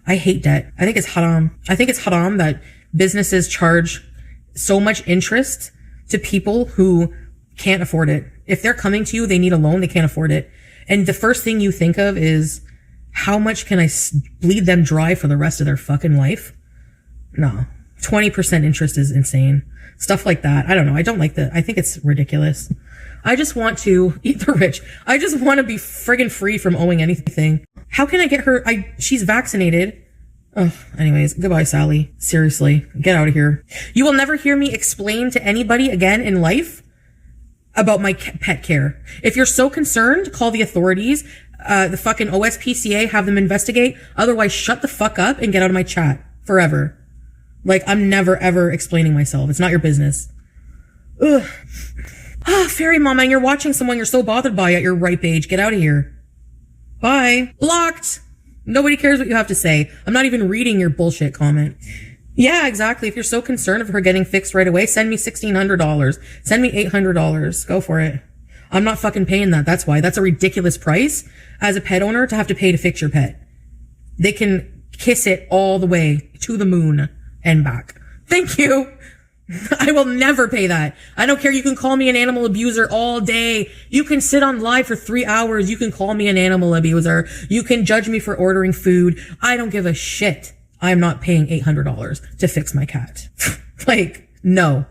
I hate debt. I think it's haram. I think it's haram that businesses charge so much interest to people who can't afford it. If they're coming to you, they need a loan, they can't afford it. And the first thing you think of is, how much can I bleed them dry for the rest of their fucking life? No. 20% interest is insane. Stuff like that. I don't know. I don't like that. I think it's ridiculous. I just want to eat the rich. I just want to be friggin' free from owing anything. How can I get her? She's vaccinated. Oh, anyways, goodbye, Sally. Seriously, get out of here. You will never hear me explain to anybody again in life about my pet care. If you're so concerned, call the authorities, the fucking OSPCA, have them investigate. Otherwise, shut the fuck up and get out of my chat forever. Like, I'm never ever explaining myself. It's not your business. Ugh. Ah, fairy mama, and you're watching someone you're so bothered by at your ripe age. Get out of here. Bye. Blocked. Nobody cares what you have to say. I'm not even reading your bullshit comment. Yeah, exactly. If you're so concerned of her getting fixed right away, send me $1,600. Send me $800. Go for it. I'm not fucking paying that. That's why. That's a ridiculous price as a pet owner to have to pay to fix your pet. They can kiss it all the way to the moon and back. Thank you. I will never pay that. I don't care. You can call me an animal abuser all day. You can sit on live for 3 hours. You can call me an animal abuser. You can judge me for ordering food. I don't give a shit. I'm not paying $800 to fix my cat. Like, no.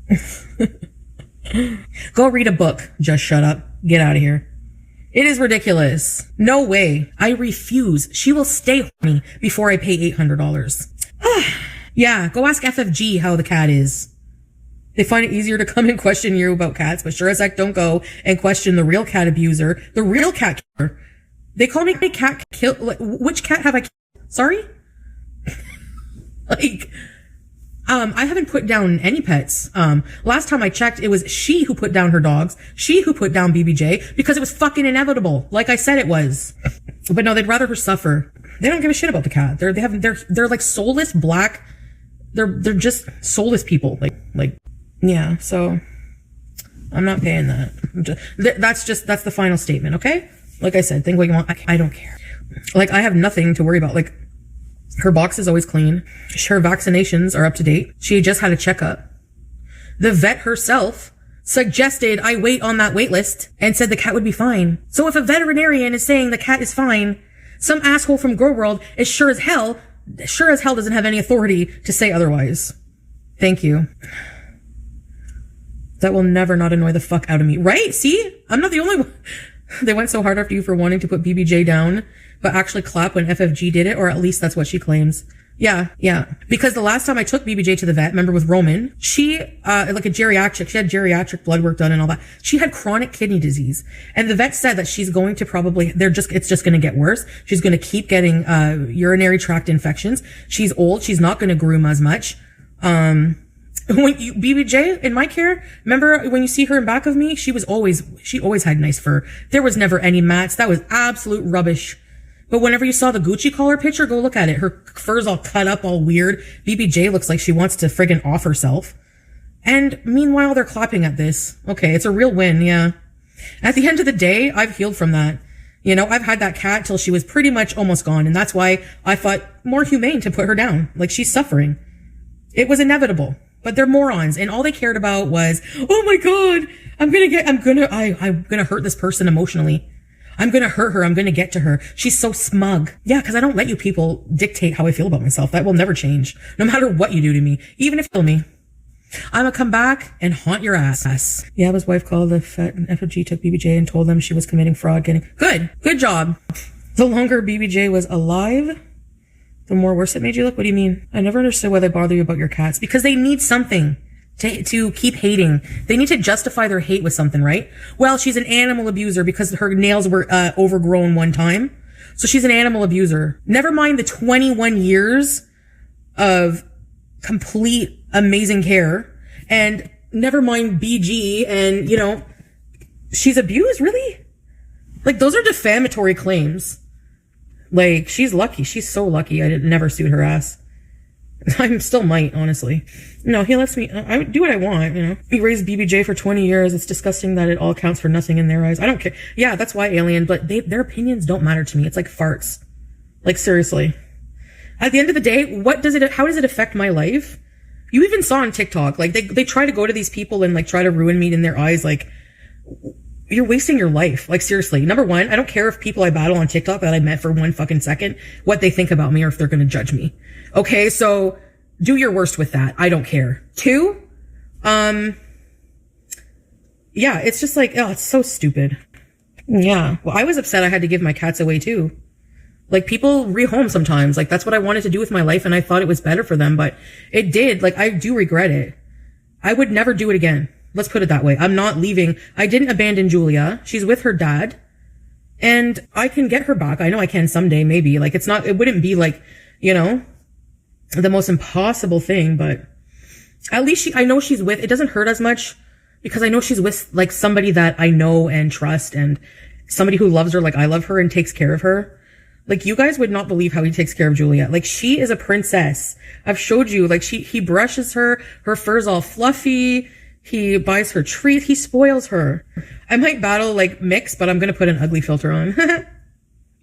Go read a book. Just shut up. Get out of here. It is ridiculous. No way. I refuse. She will stay horny before I pay $800. Yeah, go ask FFG how the cat is. They find it easier to come and question you about cats, but sure as heck don't go and question the real cat abuser, the real cat killer. They call me cat kill. Like, which cat have I killed? Sorry? Like, I haven't put down any pets. Last time I checked, it was she who put down her dogs. She who put down BBJ because it was fucking inevitable. Like I said it was. But no, they'd rather her suffer. They don't give a shit about the cat. They're like soulless black. They're just soulless people. Like, yeah. So I'm not paying that. That's the final statement. Okay. Like I said, think what you want. I don't care. Like, I have nothing to worry about. Like, her box is always clean. Her vaccinations are up to date. She just had a checkup. The vet herself suggested I wait on that wait list and said the cat would be fine. So if a veterinarian is saying the cat is fine, some asshole from Grow World is sure as hell doesn't have any authority to say otherwise. Thank you. That will never not annoy the fuck out of me. Right? See? I'm not the only one. They went so hard after you for wanting to put BBJ down, but actually clap when FFG did it, or at least that's what she claims. Yeah. Because the last time I took BBJ to the vet, remember with Roman, she, she had geriatric blood work done and all that. She had chronic kidney disease. And the vet said that she's going to probably, it's just going to get worse. She's going to keep getting, urinary tract infections. She's old. She's not going to groom as much. BBJ in my care, remember when you see her in back of me, she always had nice fur. There was never any mats. That was absolute rubbish. But whenever you saw the Gucci collar picture, go look at it. Her fur's all cut up, all weird. BBJ looks like she wants to friggin' off herself. And meanwhile, they're clapping at this. Okay, it's a real win, yeah. At the end of the day, I've healed from that. You know, I've had that cat till she was pretty much almost gone. And that's why I thought more humane to put her down. Like, she's suffering. It was inevitable. But they're morons. And all they cared about was, oh my God, I'm gonna hurt this person emotionally. I'm gonna hurt her. I'm gonna get to her. She's so smug. Yeah, because I don't let you people dictate how I feel about myself. That will never change. No matter what you do to me. Even if you kill me. I'm gonna come back and haunt your ass. Yeah, his wife called the FFG, took BBJ and told them she was committing fraud. Good job. The longer BBJ was alive, the more worse it made you look. What do you mean? I never understood why they bother you about your cats. Because they need something to keep hating. They need to justify their hate with something, right? Well, she's an animal abuser because her nails were overgrown one time. So she's an animal abuser. Never mind the 21 years of complete amazing care. And never mind BG and, She's abused? Really? Like, those are defamatory claims. Like, she's lucky. She's so lucky I never sued her ass. I still might, honestly. No, he lets me, I do what I want, you know. He raised BBJ for 20 years. It's disgusting that it all counts for nothing in their eyes. I don't care. Yeah, that's why, alien, but their opinions don't matter to me. It's like farts. Like, seriously. At the end of the day, how does it affect my life? You even saw on TikTok, like, they try to go to these people and, like, try to ruin me in their eyes. Like, you're wasting your life. Like, seriously. Number one, I don't care if people I battle on TikTok that I met for 1 fucking second, what they think about me or if they're gonna judge me. Okay, so do your worst with that. I don't care. 2, yeah, it's just like, oh, it's so stupid. Yeah. Well, I was upset I had to give my cats away too. Like, people rehome sometimes. Like, that's what I wanted to do with my life, and I thought it was better for them, but it did. Like, I do regret it. I would never do it again. Let's put it that way. I'm not leaving. I didn't abandon Julia. She's with her dad, and I can get her back. I know I can someday, maybe. Like, it wouldn't be like, you know, the most impossible thing, but at least I know she's with, it doesn't hurt as much because I know she's with like somebody that I know and trust and somebody who loves her like I love her and takes care of her. Like, you guys would not believe how he takes care of Julia. Like, she is a princess. I've showed you, like, he brushes her fur's all fluffy. He buys her treats. He spoils her. I might battle like Mix, but I'm going to put an ugly filter on.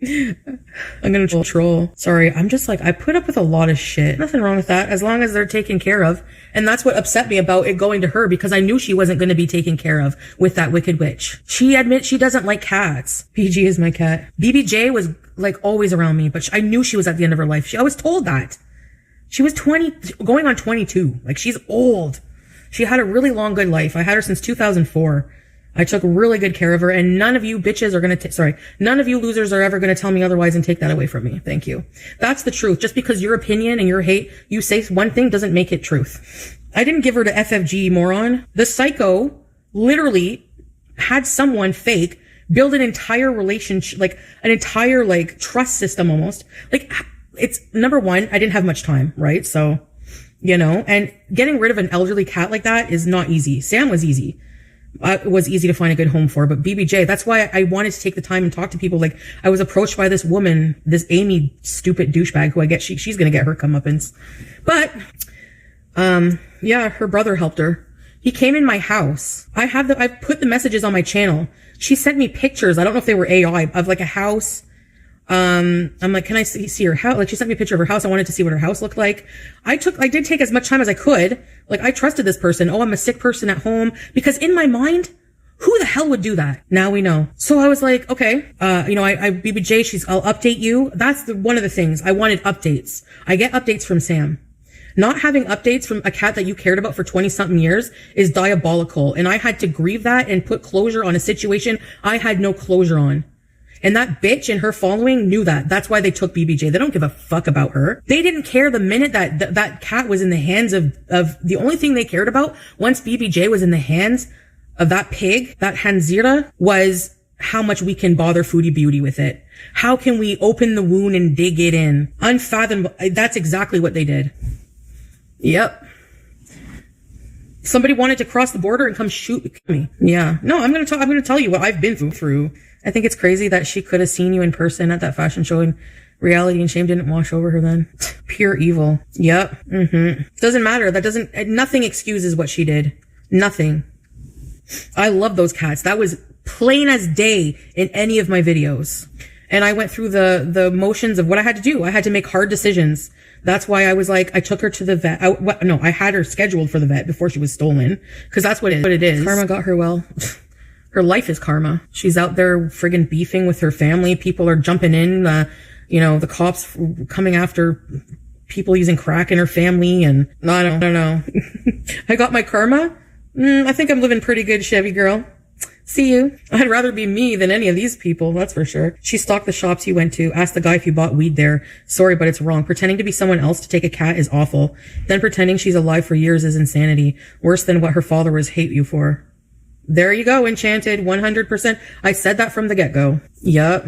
I'm going to troll. Sorry. I'm just like, I put up with a lot of shit. Nothing wrong with that as long as they're taken care of. And that's what upset me about it going to her, because I knew she wasn't going to be taken care of with that wicked witch. She admits she doesn't like cats. PG is my cat. BBJ was like always around me, but I knew she was at the end of her life. I was told that. She was 20, going on 22. Like, she's old. She had a really long, good life. I had her since 2004. I took really good care of her, and none of you bitches are gonna none of you losers are ever gonna tell me otherwise and take that away from me. Thank you. That's the truth. Just because your opinion and your hate, you say one thing doesn't make it truth. I didn't give her to FFG, moron. The psycho literally had someone fake build an entire relationship, like an entire like trust system almost. Like, it's number one, I didn't have much time, right? So, you know, and getting rid of an elderly cat like that is not easy. Sam was easy. It was easy to find a good home for, but BBJ, that's why I wanted to take the time and talk to people. Like, I was approached by this woman, this Amy stupid douchebag who I get, she's gonna get her comeuppance. But, yeah, her brother helped her. He came in my house. I've put the messages on my channel. She sent me pictures. I don't know if they were AI of like a house. I'm like, can I see her house? Like, she sent me a picture of her house. I wanted to see what her house looked like. I did take as much time as I could. Like, I trusted this person. Oh, I'm a sick person at home. Because in my mind, who the hell would do that? Now we know. So I was like, okay, you know, BBJ, I'll update you. That's one of the things. I wanted updates. I get updates from Sam. Not having updates from a cat that you cared about for 20 something years is diabolical. And I had to grieve that and put closure on a situation I had no closure on. And that bitch and her following knew that. That's why they took BBJ. They don't give a fuck about her. They didn't care the minute that cat was in the hands of the only thing they cared about once BBJ was in the hands of that pig, that Hanzira, was how much we can bother Foodie Beauty with it. How can we open the wound and dig it in? Unfathomable. That's exactly what they did. Yep. Somebody wanted to cross the border and come shoot me. Yeah. No, I'm going to tell you what I've been through. I think it's crazy that she could have seen you in person at that fashion show and reality and shame didn't wash over her then. Pure evil. Yep. Doesn't matter. Nothing excuses what she did. Nothing. I love those cats. That was plain as day in any of my videos. And I went through the motions of what I had to do. I had to make hard decisions. That's why I was like, I took her to the vet. I had her scheduled for the vet before she was stolen. Cause that's what it is. Karma got her well. Her life is karma. She's out there friggin' beefing with her family. People are jumping in, you know, the cops coming after people using crack in her family. And I don't know. I got my karma. I think I'm living pretty good, Chevy girl. See you. I'd rather be me than any of these people, that's for sure. She stalked the shops you went to, asked the guy if you bought weed there. Sorry, but it's wrong. Pretending to be someone else to take a cat is awful. Then pretending she's alive for years is insanity. Worse than what her followers hate you for. There you go, Enchanted, 100%. I said that from the get-go. Yup.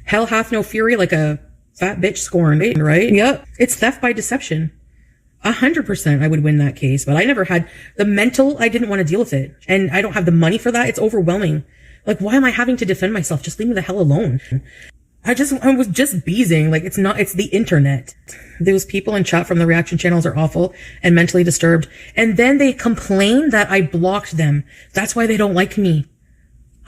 Hell hath no fury like a fat bitch scorned, right? Yup. It's theft by deception. 100% I would win that case, but I never had the mental, I didn't want to deal with it. And I don't have the money for that. It's overwhelming. Like, why am I having to defend myself? Just leave me the hell alone. I was just beezing. Like, it's the internet. Those people in chat from the reaction channels are awful and mentally disturbed. And then they complain that I blocked them. That's why they don't like me.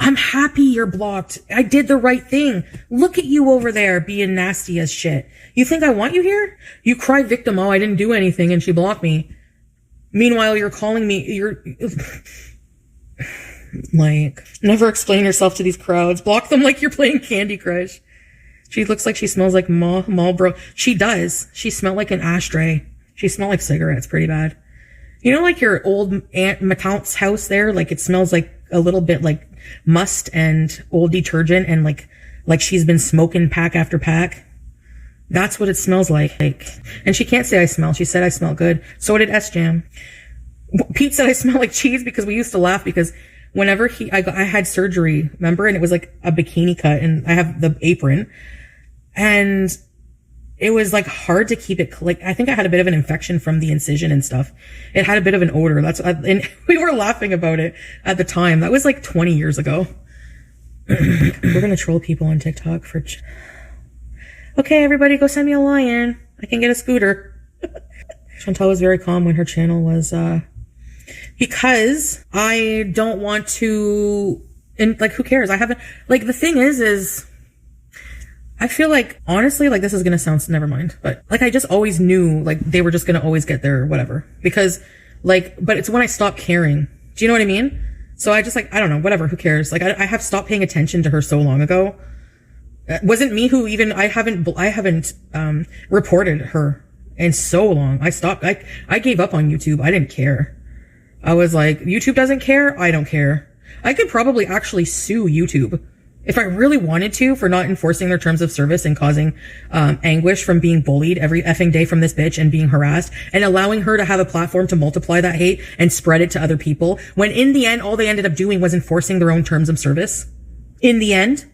I'm happy you're blocked. I did the right thing. Look at you over there being nasty as shit. You think I want you here? You cry victim. Oh, I didn't do anything and she blocked me. Meanwhile, you're calling me, like, never explain yourself to these crowds. Block them like you're playing Candy Crush. She looks like she smells like Marlboro. She does. She smelled like an ashtray. She smelled like cigarettes pretty bad. You know, like your old Aunt Matant's house there? Like it smells like a little bit like must and old detergent and like she's been smoking pack after pack. That's what it smells like. And she can't say I smell. She said I smell good. So did S-Jam. Pete said I smell like cheese because we used to laugh because whenever I had surgery, remember? And it was like a bikini cut and I have the apron. And it was like hard to keep it, like, I think I had a bit of an infection from the incision and stuff. It had a bit of an odor. And we were laughing about it at the time. That was like 20 years ago. We're going to troll people on TikTok for, okay, everybody go send me a lion. I can get a scooter. Chantal was very calm when her channel was, because I don't want to, and like, who cares? I haven't, like, the thing is, I feel like, honestly, like, this is gonna sound, never mind, but like, I just always knew, like, they were just gonna always get their whatever, because, like, but it's when I stopped caring. Do you know what I mean? So I just, like, I don't know, whatever, who cares? Like, I have stopped paying attention to her so long ago. It wasn't me who even, I haven't, reported her in so long. I gave up on YouTube. I didn't care. I was like, YouTube doesn't care. I don't care. I could probably actually sue YouTube if I really wanted to for not enforcing their terms of service and causing anguish from being bullied every effing day from this bitch and being harassed and allowing her to have a platform to multiply that hate and spread it to other people, when in the end all they ended up doing was enforcing their own terms of service. In the end,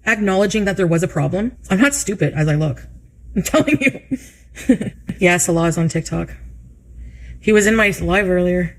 acknowledging that there was a problem. I'm not stupid as I look. I'm telling you. Yeah, Salah is on TikTok. He was in my live earlier.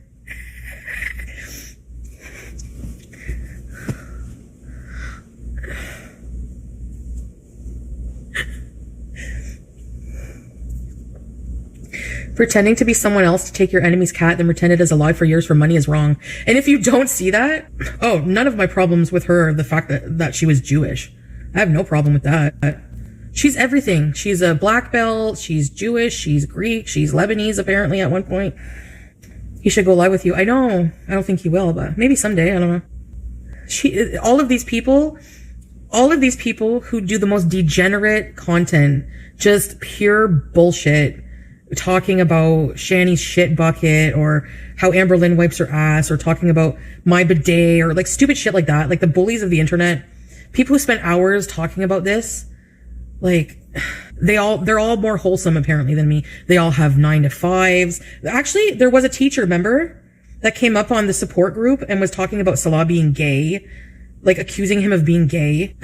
Pretending to be someone else to take your enemy's cat, then pretend it is alive for years for money is wrong. And if you don't see that, oh, none of my problems with her, the fact that she was Jewish. I have no problem with that. She's everything. She's a black belt. She's Jewish. She's Greek. She's Lebanese, apparently, at one point. He should go live with you. I know. I don't think he will, but maybe someday. I don't know. All of these people who do the most degenerate content, just pure bullshit, talking about Shani's shit bucket or how Amber Lynn wipes her ass or talking about my bidet or like stupid shit like that. Like the bullies of the internet, people who spend hours talking about this, like they're all more wholesome apparently than me. They all have 9-to-5s. Actually, there was a teacher, remember, that came up on the support group and was talking about Salah being gay, like accusing him of being gay.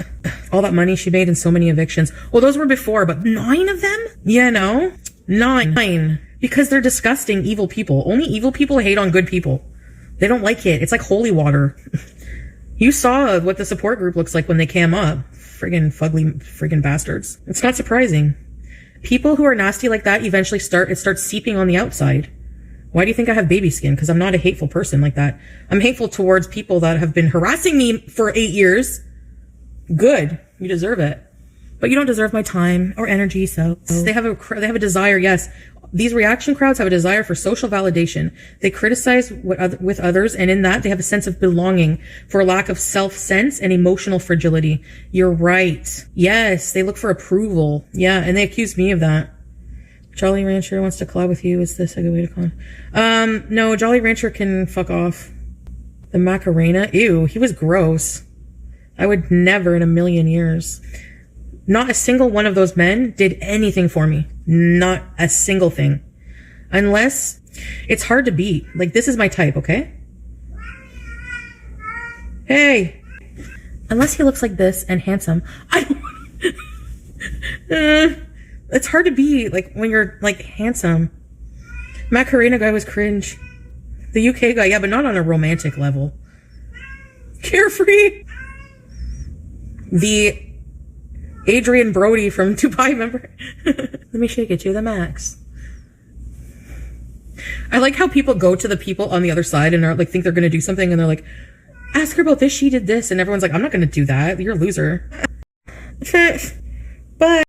All that money she made in so many evictions. Well, those were before, but 9 of them? Yeah, no. 9. Because they're disgusting, evil people. Only evil people hate on good people. They don't like it. It's like holy water. You saw what the support group looks like when they came up. Friggin' bastards. It's not surprising. People who are nasty like that eventually starts seeping on the outside. Why do you think I have baby skin? Because I'm not a hateful person like that. I'm hateful towards people that have been harassing me for 8 years. Good. You deserve it. But you don't deserve my time or energy, so they have a desire. Yes, these reaction crowds have a desire for social validation. They criticize with others, and in that they have a sense of belonging for a lack of self-sense and emotional fragility. You're right. Yes, they look for approval. Yeah, and they accuse me of that. Jolly Rancher wants to collab with you. Is this a good way to call him? No, Jolly Rancher can fuck off. The Macarena? Ew, he was gross. I would never in a million years. Not a single one of those men did anything for me. Not a single thing. Unless it's hard to beat. Like, this is my type, okay? Hey! Unless he looks like this and handsome. I don't... it's hard to be, like, when you're, like, handsome. Macarena guy was cringe. The UK guy, yeah, but not on a romantic level. Carefree. The Adrian Brody from Dubai, remember? Let me shake it to the max. I like how people go to the people on the other side and are like, think they're gonna do something, and they're like, ask her about this, she did this, and everyone's like, I'm not gonna do that, you're a loser. Bye.